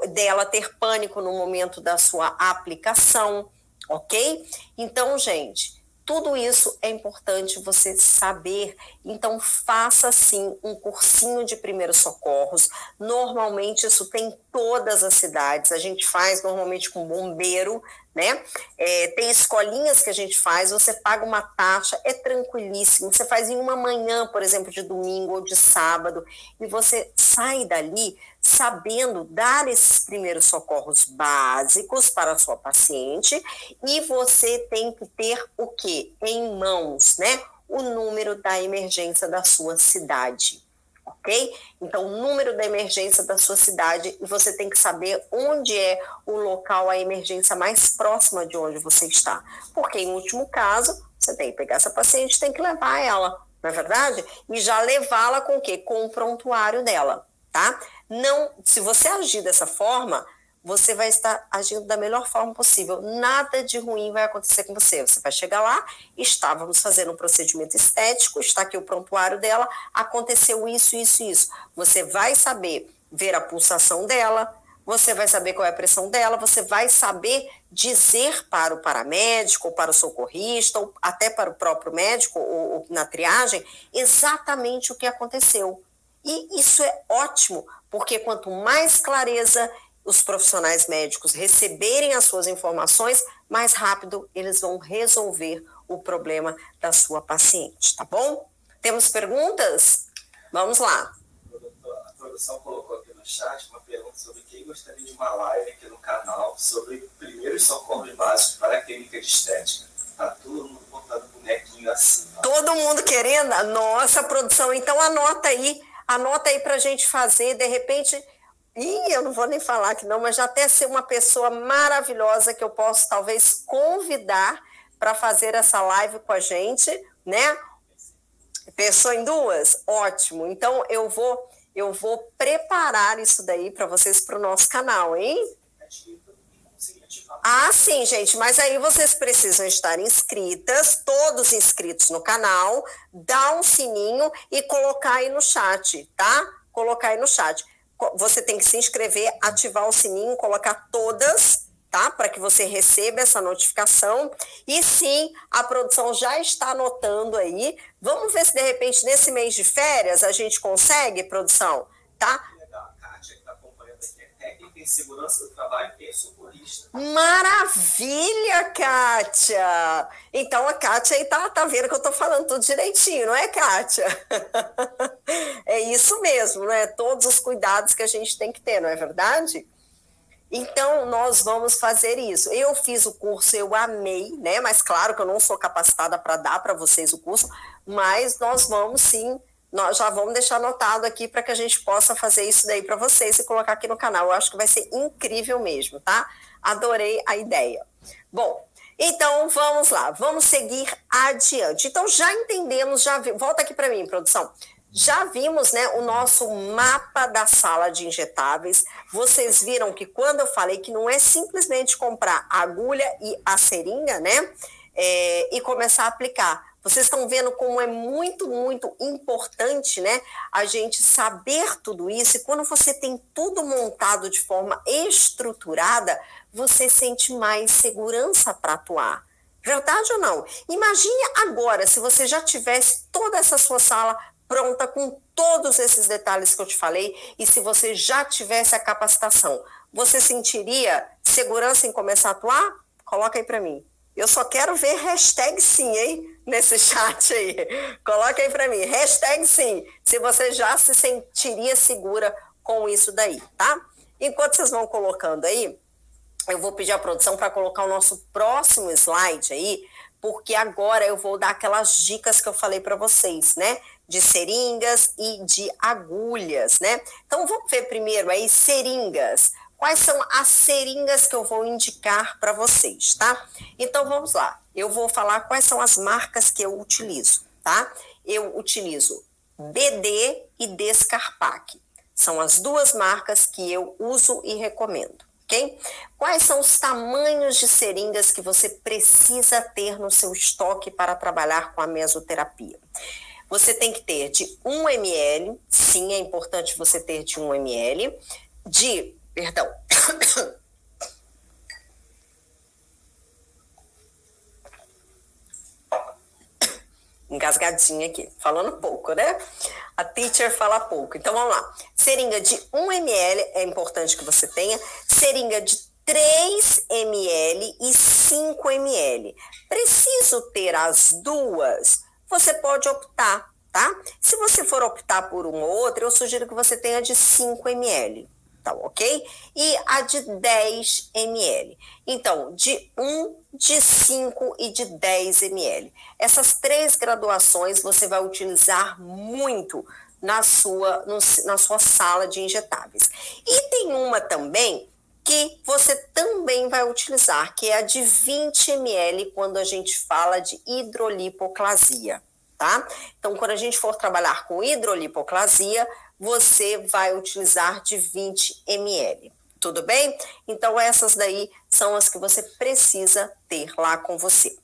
dela ter pânico no momento da sua aplicação, ok? Então, gente, tudo isso é importante você saber. Então, faça, sim, um cursinho de primeiros socorros. Normalmente, isso tem em todas as cidades. A gente faz normalmente com bombeiro, né? Tem escolinhas que a gente faz, você paga uma taxa, é tranquilíssimo. Você faz em uma manhã, por exemplo, de domingo ou de sábado, e você sai dali sabendo dar esses primeiros socorros básicos para a sua paciente, e você tem que ter o quê? Em mãos, né? O número da emergência da sua cidade, ok? Então, o número da emergência da sua cidade, e você tem que saber onde é o local, a emergência mais próxima de onde você está. Porque, em último caso, você tem que pegar essa paciente, tem que levar ela, não é verdade? E já levá-la com o quê? Com o prontuário dela, tá? Não, se você agir dessa forma, você vai estar agindo da melhor forma possível. Nada de ruim vai acontecer com você. Você vai chegar lá, estávamos fazendo um procedimento estético, está aqui o prontuário dela, aconteceu isso, isso, isso. Você vai saber ver a pulsação dela, você vai saber qual é a pressão dela, você vai saber dizer para o paramédico, ou para o socorrista, ou até para o próprio médico, ou na triagem, exatamente o que aconteceu. E isso é ótimo, porque quanto mais clareza os profissionais médicos receberem as suas informações, mais rápido eles vão resolver o problema da sua paciente, tá bom? Temos perguntas? Vamos lá. A produção colocou aqui no chat uma pergunta sobre quem gostaria de uma live aqui no canal sobre primeiros socorros básicos para a clínica de estética. Tá todo mundo botando bonequinho assim. Ó. Todo mundo querendo? Nossa, produção, então anota aí pra gente fazer, de repente... eu não vou nem falar que não, mas já até ser uma pessoa maravilhosa que eu posso talvez convidar para fazer essa live com a gente, né? Pensou em duas? Ótimo. Então eu vou preparar isso daí para vocês para o nosso canal, hein? Ah, sim, gente, mas aí vocês precisam estar inscritas, todos inscritos no canal, dar um sininho e colocar aí no chat, tá? Colocar aí no chat. Você tem que se inscrever, ativar o sininho, colocar todas, tá? Para que você receba essa notificação. E sim, a produção já está anotando aí. Vamos ver se de repente nesse mês de férias a gente consegue, produção, tá? A Kátia, que está acompanhando aqui, é técnica tem segurança do trabalho e socorrista. Maravilha, Kátia! Então a Kátia aí tá vendo que eu tô falando tudo direitinho, não é, Kátia? É isso mesmo, né? Todos os cuidados que a gente tem que ter, não é verdade? Então, nós vamos fazer isso. Eu fiz o curso, eu amei, né? Mas claro que eu não sou capacitada para dar para vocês o curso, mas nós vamos sim, nós já vamos deixar anotado aqui para que a gente possa fazer isso daí para vocês e colocar aqui no canal. Eu acho que vai ser incrível mesmo, tá? Adorei a ideia. Bom, então vamos lá, vamos seguir adiante. Então já entendemos, volta aqui para mim, produção. Já vimos, né, o nosso mapa da sala de injetáveis. Vocês viram que quando eu falei que não é simplesmente comprar a agulha e a seringa, né, e começar a aplicar. Vocês estão vendo como é muito, muito importante, né, a gente saber tudo isso. E quando você tem tudo montado de forma estruturada, você sente mais segurança para atuar. Verdade ou não? Imagine agora se você já tivesse toda essa sua sala pronta com todos esses detalhes que eu te falei, e se você já tivesse a capacitação, você sentiria segurança em começar a atuar? Coloca aí para mim. Eu só quero ver hashtag sim, hein? Nesse chat aí. Coloca aí para mim, hashtag sim, se você já se sentiria segura com isso daí, tá? Enquanto vocês vão colocando aí, eu vou pedir à produção para colocar o nosso próximo slide aí, porque agora eu vou dar aquelas dicas que eu falei para vocês, né? De seringas e de agulhas, né? Então, vamos ver primeiro aí seringas. Quais são as seringas que eu vou indicar para vocês, tá? Então, vamos lá. Eu vou falar quais são as marcas que eu utilizo, tá? Eu utilizo BD e Descarpac. São as duas marcas que eu uso e recomendo. Okay? Quais são os tamanhos de seringas que você precisa ter no seu estoque para trabalhar com a mesoterapia? Você tem que ter de 1 ml, sim, é importante você ter de 1 ml, engasgadinha aqui, falando pouco, né? A teacher fala pouco. Então, vamos lá. Seringa de 1 ml é importante que você tenha. Seringa de 3 ml e 5 ml. Preciso ter as duas? Você pode optar, tá? Se você for optar por uma ou outra, eu sugiro que você tenha de 5 ml. Tá, ok? E a de 10 ml. Então, de 1, de 5 e de 10 ml. Essas três graduações você vai utilizar muito na sua sala de injetáveis. E tem uma também que você também vai utilizar, que é a de 20 ml quando a gente fala de hidrolipoclasia, tá? Então, quando a gente for trabalhar com hidrolipoclasia, você vai utilizar de 20 ml, tudo bem? Então, essas daí são as que você precisa ter lá com você.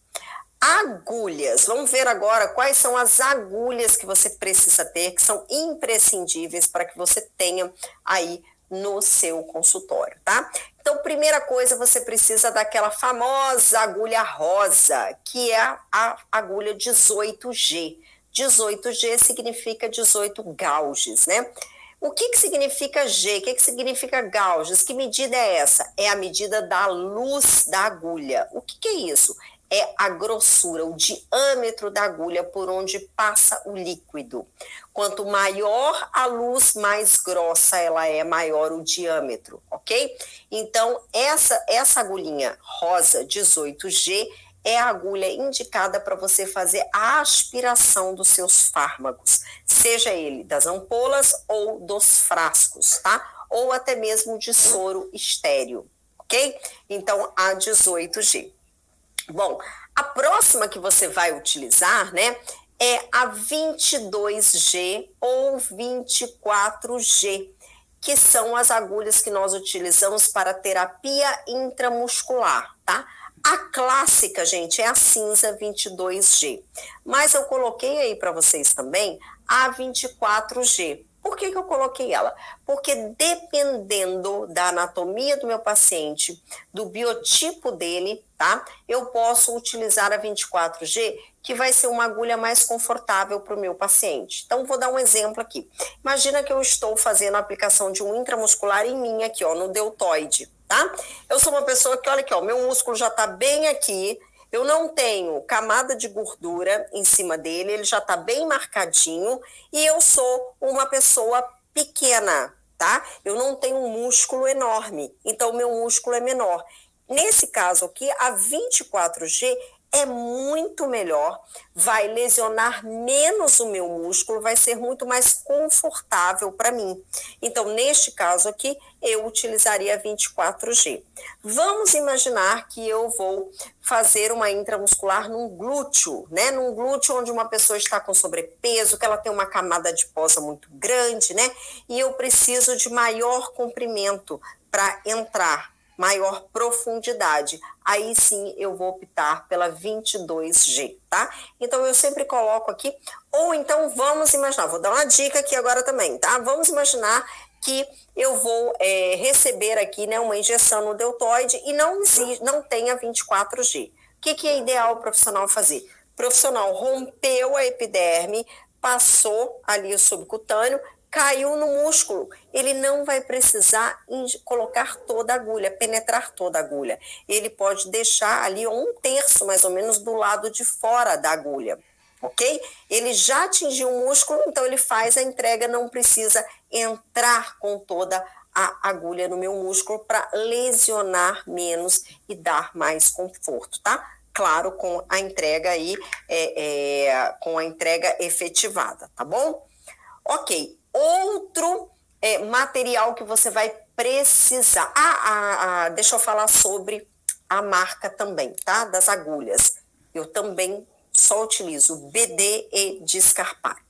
Agulhas, vamos ver agora quais são as agulhas que você precisa ter, que são imprescindíveis para que você tenha aí no seu consultório, tá? Então, primeira coisa, você precisa daquela famosa agulha rosa, que é a agulha 18G. 18G significa 18 gauges, né? O que significa G? O que significa gauges? Que medida é essa? É a medida da luz da agulha. O que é isso? É a grossura, o diâmetro da agulha por onde passa o líquido. Quanto maior a luz, mais grossa ela é, maior o diâmetro, ok? Então, essa agulhinha rosa 18G é a agulha indicada para você fazer a aspiração dos seus fármacos, seja ele das ampolas ou dos frascos, tá? Ou até mesmo de soro estéreo, ok? Então, a 18G. Bom, a próxima que você vai utilizar, né, é a 22G ou 24G, que são as agulhas que nós utilizamos para terapia intramuscular, tá? A clássica, gente, é a cinza 22G, mas eu coloquei aí para vocês também a 24G. Por que eu coloquei ela? Porque dependendo da anatomia do meu paciente, do biotipo dele, tá? Eu posso utilizar a 24G, que vai ser uma agulha mais confortável para o meu paciente. Então, vou dar um exemplo aqui. Imagina que eu estou fazendo a aplicação de um intramuscular em mim aqui, ó, no deltoide, tá? Eu sou uma pessoa que, olha aqui, ó, meu músculo já está bem aqui, eu não tenho camada de gordura em cima dele, ele já está bem marcadinho e eu sou uma pessoa pequena, tá? Eu não tenho um músculo enorme, então o meu músculo é menor. Nesse caso aqui, a 24G é muito melhor, vai lesionar menos o meu músculo, vai ser muito mais confortável para mim. Então, neste caso aqui, eu utilizaria a 24G. Vamos imaginar que eu vou fazer uma intramuscular num glúteo, né? Num glúteo onde uma pessoa está com sobrepeso, que ela tem uma camada adiposa muito grande, né? E eu preciso de maior comprimento para entrar, maior profundidade. Aí sim eu vou optar pela 22G, tá? Então eu sempre coloco aqui, ou então vamos imaginar, vou dar uma dica aqui agora também, tá? Vamos imaginar que eu vou receber aqui, né, uma injeção no deltoide e não tenha 24G. O que é ideal o profissional fazer? O profissional rompeu a epiderme, passou ali o subcutâneo, caiu no músculo, ele não vai precisar colocar toda a agulha, penetrar toda a agulha. Ele pode deixar ali 1/3 mais ou menos do lado de fora da agulha, ok? Ele já atingiu o músculo, então ele faz a entrega, não precisa entrar com toda a agulha no meu músculo para lesionar menos e dar mais conforto, tá? Claro, com a entrega aí, com a entrega efetivada, tá bom? Ok. Outro material que você vai precisar. Deixa eu falar sobre a marca também, tá? Das agulhas. Eu também só utilizo BD e Discarpac,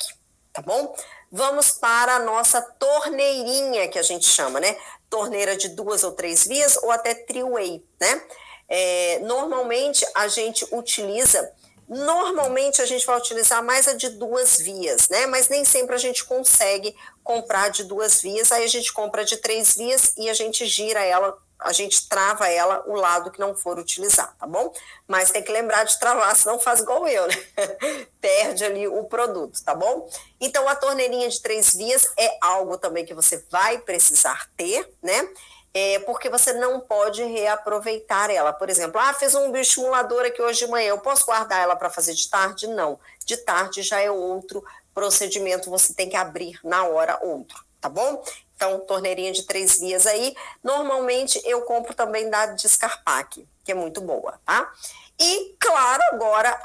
tá bom? Vamos para a nossa torneirinha, que a gente chama, né? Torneira de 2 ou 3 vias ou até three-way, né? Normalmente a gente vai utilizar mais a de 2 vias, né? Mas nem sempre a gente consegue comprar de 2 vias, aí a gente compra de 3 vias e a gente gira ela, a gente trava ela o lado que não for utilizar, tá bom? Mas tem que lembrar de travar, senão faz igual eu, né? Perde ali o produto, tá bom? Então a torneirinha de 3 vias é algo também que você vai precisar ter, né? Porque você não pode reaproveitar ela. Por exemplo, fez um bioestimulador aqui hoje de manhã, eu posso guardar ela para fazer de tarde? Não. De tarde já é outro procedimento, você tem que abrir na hora outro, tá bom? Então, torneirinha de 3 vias aí. Normalmente, eu compro também da Discarpac, que é muito boa, tá? E, claro, agora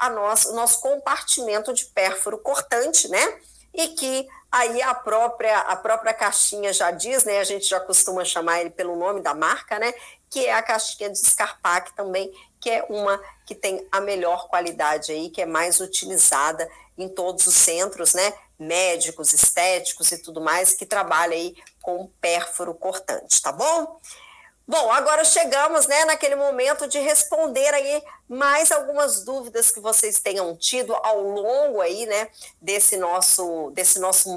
o nosso compartimento de pérfuro cortante, né? E que aí a própria caixinha já diz, né? A gente já costuma chamar ele pelo nome da marca, né? Que é a caixinha de Discarpac também, que é uma que tem a melhor qualidade aí, que é mais utilizada em todos os centros, né? Médicos, estéticos e tudo mais, que trabalha aí com pérfuro cortante, tá bom? Bom, agora chegamos, né, naquele momento de responder aí mais algumas dúvidas que vocês tenham tido ao longo aí, né, desse nosso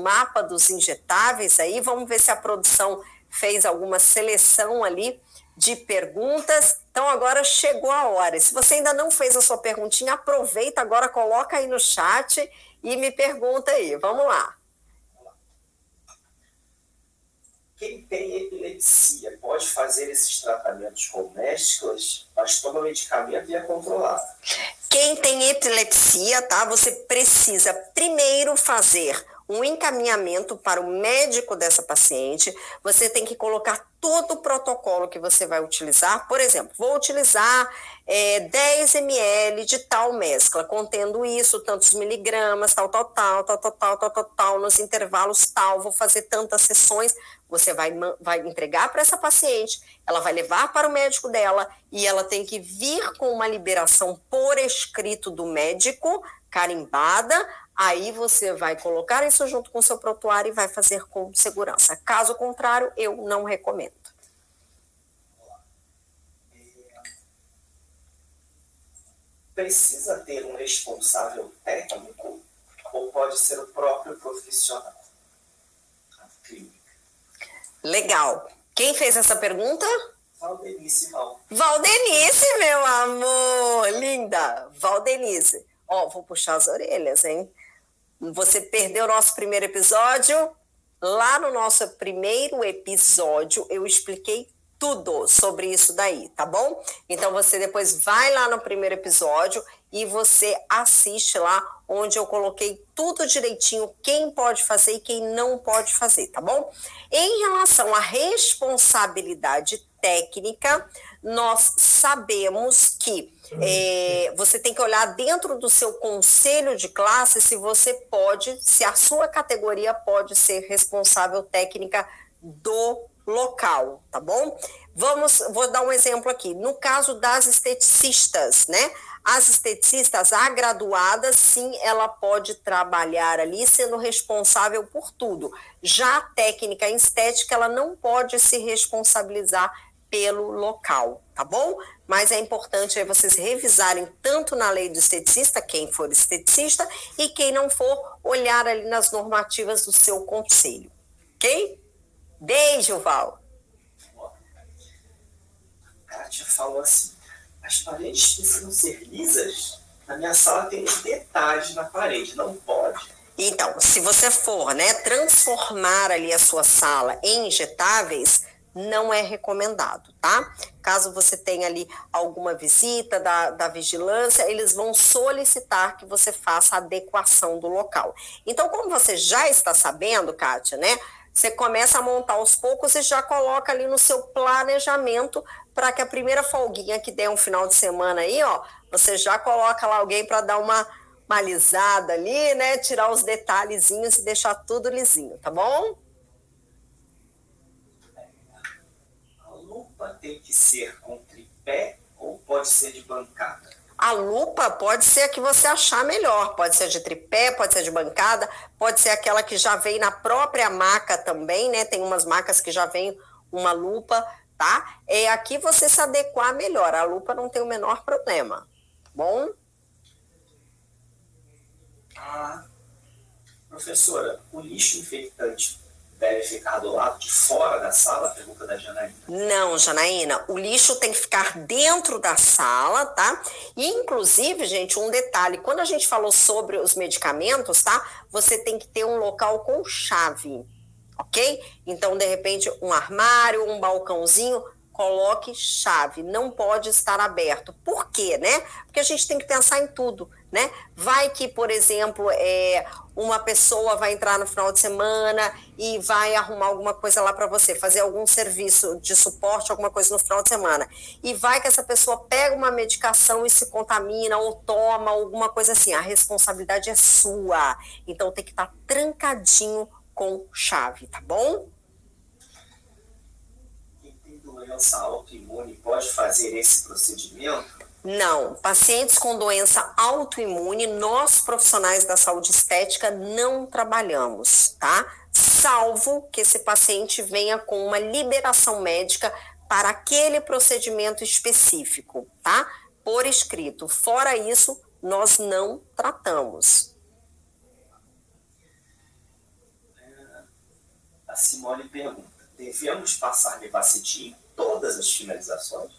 mapa dos injetáveis aí. Vamos ver se a produção fez alguma seleção ali de perguntas. Então agora chegou a hora. E se você ainda não fez a sua perguntinha, aproveita agora, coloca aí no chat e me pergunta aí. Vamos lá. Quem tem epilepsia pode fazer esses tratamentos com mesclas, mas toma medicamento e é controlado. Quem tem epilepsia, tá? Você precisa primeiro fazer um encaminhamento para o médico dessa paciente. Você tem que colocar todo o protocolo que você vai utilizar. Por exemplo, vou utilizar 10 ml de tal mescla, contendo isso, tantos miligramas, tal, nos intervalos tal, vou fazer tantas sessões. Você vai entregar para essa paciente, ela vai levar para o médico dela e ela tem que vir com uma liberação por escrito do médico, carimbada. Aí você vai colocar isso junto com o seu prontuário e vai fazer com segurança. Caso contrário, eu não recomendo. Precisa ter um responsável técnico ou pode ser o próprio profissional? Clínica. Legal. Quem fez essa pergunta? Valdenice Mal. Valdenice, meu amor! Linda! Valdenice. Ó, vou puxar as orelhas, hein? Você perdeu o nosso primeiro episódio? Lá no nosso primeiro episódio, eu expliquei tudo sobre isso daí, tá bom? Então você depois vai lá no primeiro episódio e você assiste lá, onde eu coloquei tudo direitinho, quem pode fazer e quem não pode fazer, tá bom? Em relação à responsabilidade técnica, nós sabemos que você tem que olhar dentro do seu conselho de classe se você pode, se a sua categoria pode ser responsável técnica do local, tá bom? Vou dar um exemplo aqui. No caso das esteticistas, né? As esteticistas, a graduada, sim, ela pode trabalhar ali sendo responsável por tudo. Já a técnica em estética, ela não pode se responsabilizar pelo local, tá bom? Mas é importante aí vocês revisarem tanto na lei do esteticista, quem for esteticista, e quem não for, olhar ali nas normativas do seu conselho, ok? Beijo, Val. A Kátia falou assim, as paredes precisam ser lisas? Na minha sala tem detalhes na parede, não pode. Então, se você for, né, transformar ali a sua sala em injetáveis, não é recomendado, tá? Caso você tenha ali alguma visita da vigilância, eles vão solicitar que você faça a adequação do local. Então, como você já está sabendo, Kátia, né? Você começa a montar aos poucos e já coloca ali no seu planejamento para que a primeira folguinha que der um final de semana aí, ó, você já coloca lá alguém para dar uma alisada ali, né? Tirar os detalhezinhos e deixar tudo lisinho, tá bom? A lupa tem que ser com tripé ou pode ser de bancada? A lupa pode ser a que você achar melhor, pode ser de tripé, pode ser de bancada, pode ser aquela que já vem na própria maca também, né? Tem umas macas que já vem uma lupa, tá? É aqui você se adequar melhor, a lupa não tem o menor problema, tá bom? Professora, o lixo infectante deve ficar do lado de fora da sala? Pergunta da Janaína. Não, Janaína, o lixo tem que ficar dentro da sala, tá? E, inclusive, gente, um detalhe, quando a gente falou sobre os medicamentos, tá? Você tem que ter um local com chave, ok? Então, de repente, um armário, um balcãozinho, coloque chave, não pode estar aberto. Por quê, né? Porque a gente tem que pensar em tudo, né? Vai que, por exemplo, uma pessoa vai entrar no final de semana e vai arrumar alguma coisa lá para você, fazer algum serviço de suporte, alguma coisa no final de semana. E vai que essa pessoa pega uma medicação e se contamina ou toma alguma coisa assim. A responsabilidade é sua. Então tem que estar trancadinho com chave, tá bom? Quem tem doença autoimune pode fazer esse procedimento? Não, pacientes com doença autoimune, nós profissionais da saúde estética não trabalhamos, tá? Salvo que esse paciente venha com uma liberação médica para aquele procedimento específico, tá? Por escrito. Fora isso, nós não tratamos. A Simone pergunta, devemos passar Nebacetin em todas as finalizações?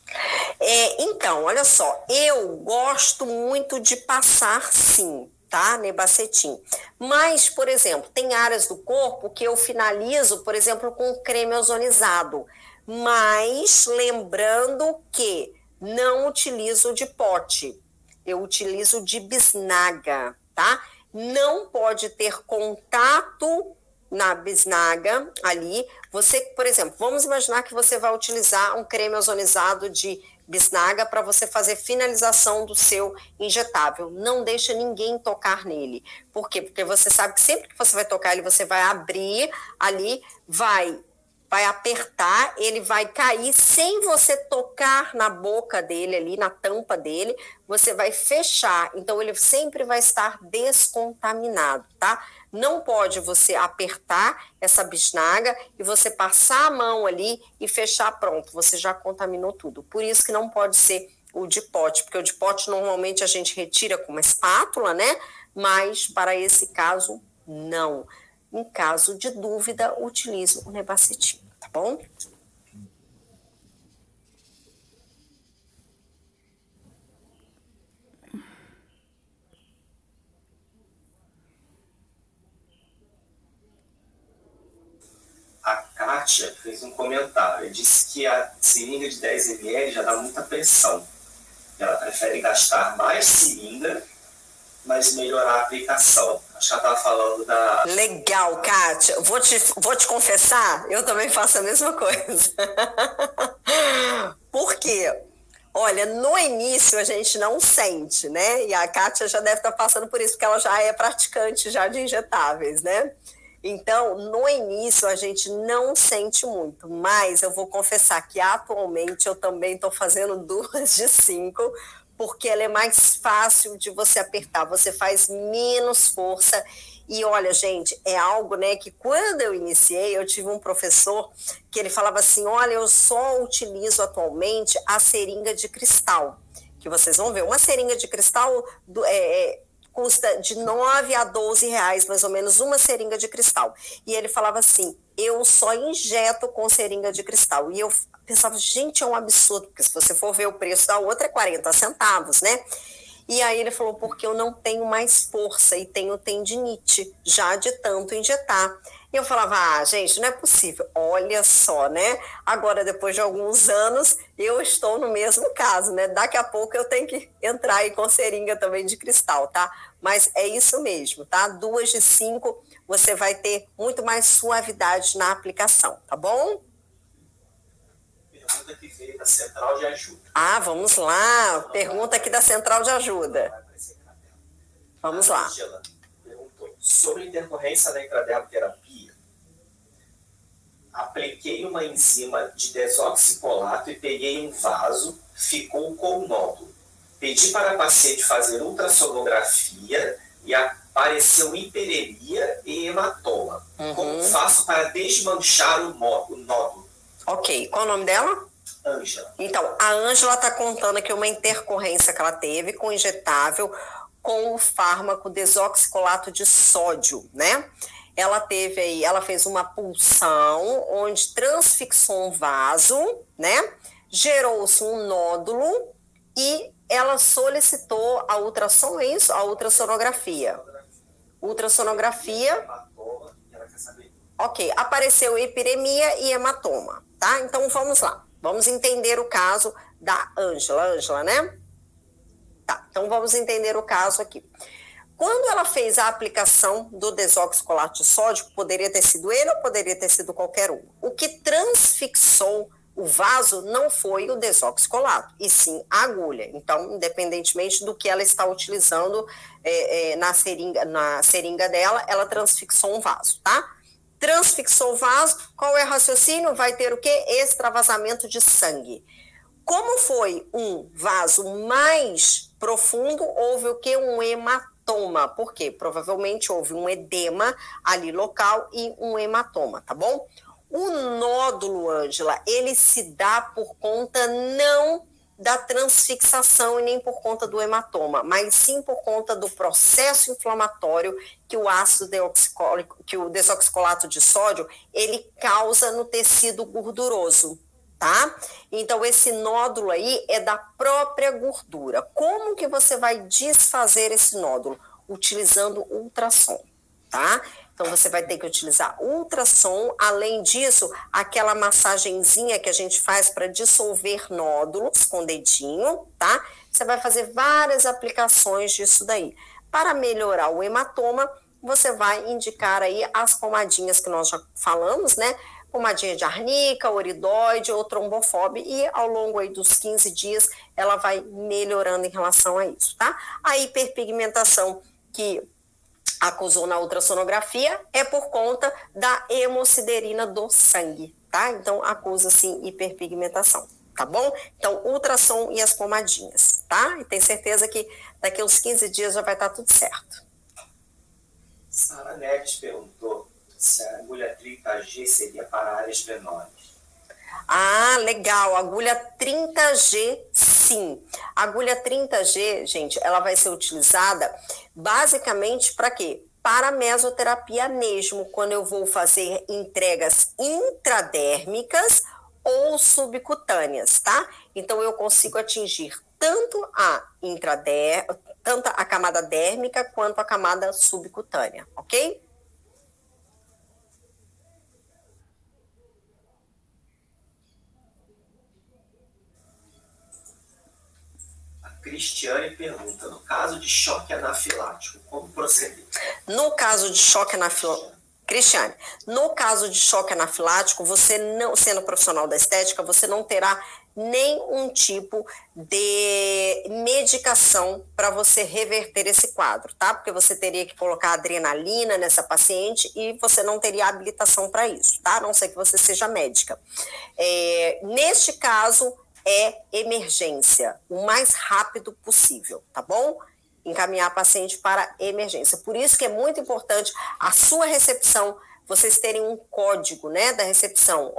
Então, olha só, eu gosto muito de passar sim, tá, Nebacetin. Mas, por exemplo, tem áreas do corpo que eu finalizo, por exemplo, com creme ozonizado. Mas lembrando que não utilizo de pote, eu utilizo de bisnaga, tá? Não pode ter contato na bisnaga ali. Você, por exemplo, vamos imaginar que você vai utilizar um creme ozonizado de bisnaga para você fazer finalização do seu injetável. Não deixa ninguém tocar nele. Por quê? Porque você sabe que sempre que você vai tocar ele, você vai abrir ali, vai apertar, ele vai cair sem você tocar na boca dele ali, na tampa dele, você vai fechar, então ele sempre vai estar descontaminado, tá? Não pode você apertar essa bisnaga e você passar a mão ali e fechar, pronto, você já contaminou tudo. Por isso que não pode ser o de pote, porque o de pote normalmente a gente retira com uma espátula, né? Mas para esse caso, não. Em caso de dúvida, utilize o Nebacetin, tá bom? Kátia fez um comentário. Ele disse que a seringa de 10 ml já dá muita pressão. Ela prefere gastar mais seringa, mas melhorar a aplicação. Acho que ela estava falando da... Legal, Kátia. Vou te confessar, eu também faço a mesma coisa. Por quê? Olha, no início a gente não sente, né? E a Kátia já deve estar passando por isso, porque ela já é praticante já de injetáveis, né? Então, no início a gente não sente muito, mas eu vou confessar que atualmente eu também estou fazendo 2 de 5, porque ela é mais fácil de você apertar, você faz menos força. E olha, gente, é algo, né, que quando eu iniciei, eu tive um professor que ele falava assim, olha, eu só utilizo atualmente a seringa de cristal, que vocês vão ver, uma seringa de cristal custa de 9 a 12 reais, mais ou menos, uma seringa de cristal. E ele falava assim, eu só injeto com seringa de cristal. E eu pensava, gente, é um absurdo, porque se você for ver o preço da outra é 40 centavos, né? E aí ele falou, porque eu não tenho mais força e tenho tendinite, já de tanto injetar. E eu falava, gente, não é possível. Olha só, né? Agora, depois de alguns anos, eu estou no mesmo caso, né? Daqui a pouco eu tenho que entrar aí com seringa também de cristal, tá? Mas é isso mesmo, tá? 2 de 5, você vai ter muito mais suavidade na aplicação, tá bom? Pergunta que veio da Central de Ajuda. Ah, vamos lá. Pergunta aqui da Central de Ajuda. Vamos lá. Angela perguntou sobre intercorrência da intradermoterapia. Apliquei uma enzima de desoxicolato e peguei um vaso, ficou com nódulo. Pedi para a paciente fazer ultrassonografia e apareceu hiperemia e hematoma. Como faço para desmanchar o nódulo? Ok, qual o nome dela? Ângela. Então, a Ângela está contando aqui uma intercorrência que ela teve com injetável com o fármaco desoxicolato de sódio, né? Ela teve aí, ela fez uma punção onde transfixou um vaso, né? Gerou-se um nódulo e ela solicitou a ultrassom, é isso? A ultrassonografia. Ultrassonografia. Ok, apareceu epiremia e hematoma, tá? Então vamos lá, vamos entender o caso da Ângela, né? Tá, então vamos entender o caso aqui. Quando ela fez a aplicação do desoxicolato de sódio, poderia ter sido ele ou poderia ter sido qualquer um. O que transfixou o vaso não foi o desoxicolato, e sim a agulha. Então, independentemente do que ela está utilizando na seringa dela, ela transfixou um vaso, tá? Transfixou o vaso, qual é o raciocínio? Vai ter o quê? Extravasamento de sangue. Como foi um vaso mais profundo, houve o quê? Um hematoma. Por quê? Provavelmente houve um edema ali local e um hematoma, tá bom? O nódulo, Ângela, ele se dá por conta não da transfixação e nem por conta do hematoma, mas sim por conta do processo inflamatório que o ácido que o desoxicolato de sódio, ele causa no tecido gorduroso, tá? Então, esse nódulo aí é da própria gordura. Como que você vai desfazer esse nódulo? Utilizando ultrassom, tá? Então, você vai ter que utilizar ultrassom. Além disso, aquela massagenzinha que a gente faz para dissolver nódulos com o dedinho, tá? Você vai fazer várias aplicações disso daí. Para melhorar o hematoma, você vai indicar aí as pomadinhas que nós já falamos, né? Pomadinha de arnica, oridóide ou trombofob, e ao longo aí dos 15 dias ela vai melhorando em relação a isso, tá? A hiperpigmentação que acusou na ultrassonografia é por conta da hemosiderina do sangue, tá? Então acusa sim hiperpigmentação, tá bom? Então ultrassom e as pomadinhas, tá? E tem certeza que daqui a uns 15 dias já vai estar tudo certo. Sara Neves perguntou se a agulha 30G seria para áreas menores. Ah, legal. Agulha 30G, sim. A agulha 30G, gente, ela vai ser utilizada basicamente para quê? Para mesoterapia mesmo, quando eu vou fazer entregas intradérmicas ou subcutâneas, tá? Então, eu consigo atingir tanto a camada dérmica quanto a camada subcutânea, ok? Cristiane pergunta, no caso de choque anafilático, como proceder? No caso de choque anafilático, Cristiane, no caso de choque anafilático, você não, sendo profissional da estética, você não terá nenhum tipo de medicação para você reverter esse quadro, tá? Porque você teria que colocar adrenalina nessa paciente e você não teria habilitação para isso, tá? A não ser que você seja médica. Neste caso, é emergência, o mais rápido possível, tá bom? Encaminhar a paciente para emergência. Por isso que é muito importante a sua recepção, vocês terem um código, né, da recepção.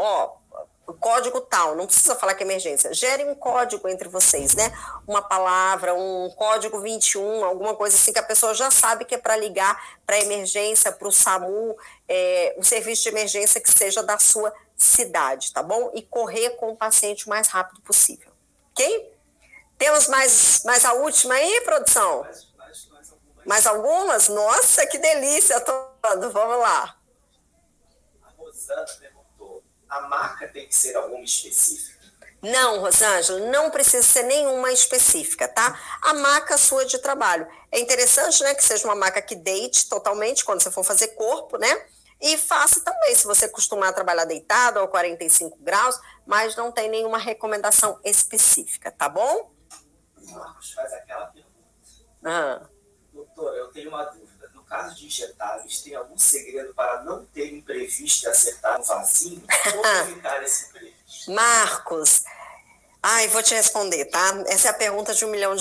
O código tal, não precisa falar que é emergência, gere um código entre vocês, né? Uma palavra, um código 21, alguma coisa assim que a pessoa já sabe que é para ligar para emergência, para o SAMU, um serviço de emergência que seja da sua cidade, tá bom? E correr com o paciente o mais rápido possível, ok? Temos mais a última aí, produção? Mais algumas? Nossa, que delícia, Tando. Vamos lá. A Rosana perguntou, a marca tem que ser alguma específica? Não, Rosângela, não precisa ser nenhuma específica, tá? A maca sua de trabalho. É interessante, né, que seja uma maca que deite totalmente quando você for fazer corpo, né? E faça também, se você costumar trabalhar deitado ou 45 graus, mas não tem nenhuma recomendação específica, tá bom? Marcos faz aquela pergunta. Doutor, eu tenho uma dúvida. No caso de injetáveis, tem algum segredo para não ter imprevisto e acertar um vasinho? Como evitar esse imprevisto? Marcos, vou te responder, tá? Essa é a pergunta de $1 milhão,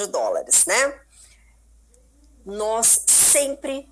né? Nós sempre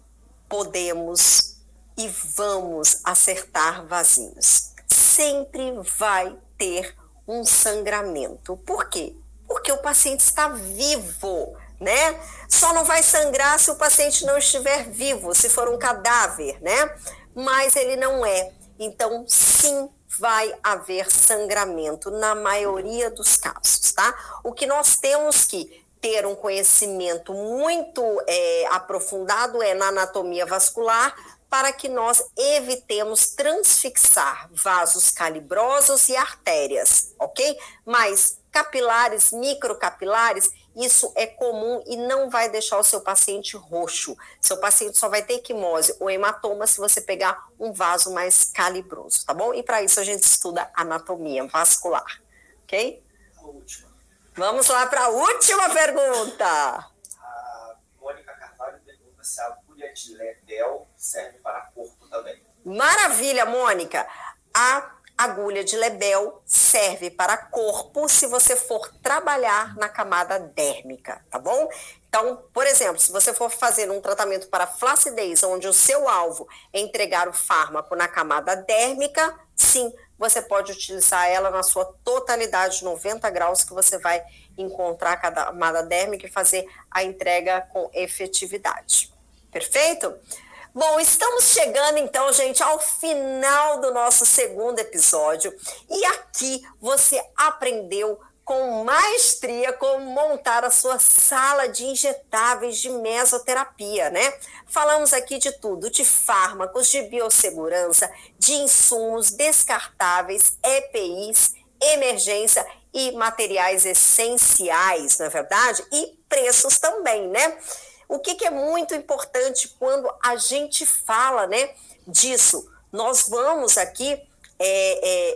podemos e vamos acertar vasinhos. Sempre vai ter um sangramento. Por quê? Porque o paciente está vivo, né? Só não vai sangrar se o paciente não estiver vivo, se for um cadáver, né? Mas ele não é. Então, sim, vai haver sangramento na maioria dos casos, tá? O que nós temos que ter um conhecimento muito aprofundado na anatomia vascular, para que nós evitemos transfixar vasos calibrosos e artérias, ok? Mas capilares, microcapilares, isso é comum e não vai deixar o seu paciente roxo. Seu paciente só vai ter equimose ou hematoma se você pegar um vaso mais calibroso, tá bom? E para isso a gente estuda anatomia vascular, ok? A última. Vamos lá para a última pergunta. A Mônica Carvalho pergunta se a agulha de Lebel serve para corpo também. Maravilha, Mônica. A agulha de Lebel serve para corpo se você for trabalhar na camada dérmica, tá bom? Então, por exemplo, se você for fazer um tratamento para flacidez, onde o seu alvo é entregar o fármaco na camada dérmica, sim, você pode utilizar ela na sua totalidade, 90 graus, que você vai encontrar a camada dérmica e fazer a entrega com efetividade. Perfeito? Bom, estamos chegando então, gente, ao final do nosso segundo episódio e aqui você aprendeu com maestria como montar a sua sala de injetáveis de mesoterapia, né? Falamos aqui de tudo, de fármacos, de biossegurança, de insumos descartáveis, EPIs, emergência e materiais essenciais, não é verdade? E preços também, né? O que é muito importante quando a gente fala, né, disso? Nós vamos aqui,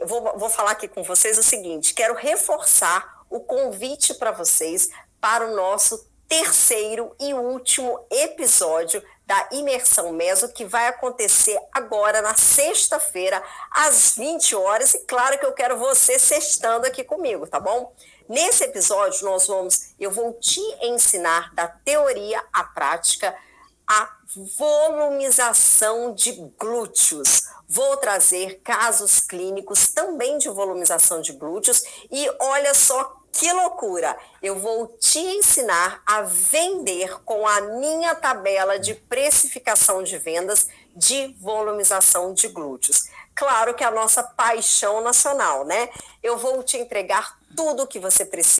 vou falar aqui com vocês o seguinte, quero reforçar o convite para vocês para o nosso terceiro e último episódio da Imersão Meso, que vai acontecer agora na sexta-feira, às 20 horas, e claro que eu quero você sextando aqui comigo, tá bom? Nesse episódio, eu vou te ensinar da teoria à prática a volumização de glúteos. Vou trazer casos clínicos também de volumização de glúteos e olha só que loucura! Eu vou te ensinar a vender com a minha tabela de precificação de vendas de volumização de glúteos. Claro que é a nossa paixão nacional, né? Eu vou te entregar tudo o que você precisa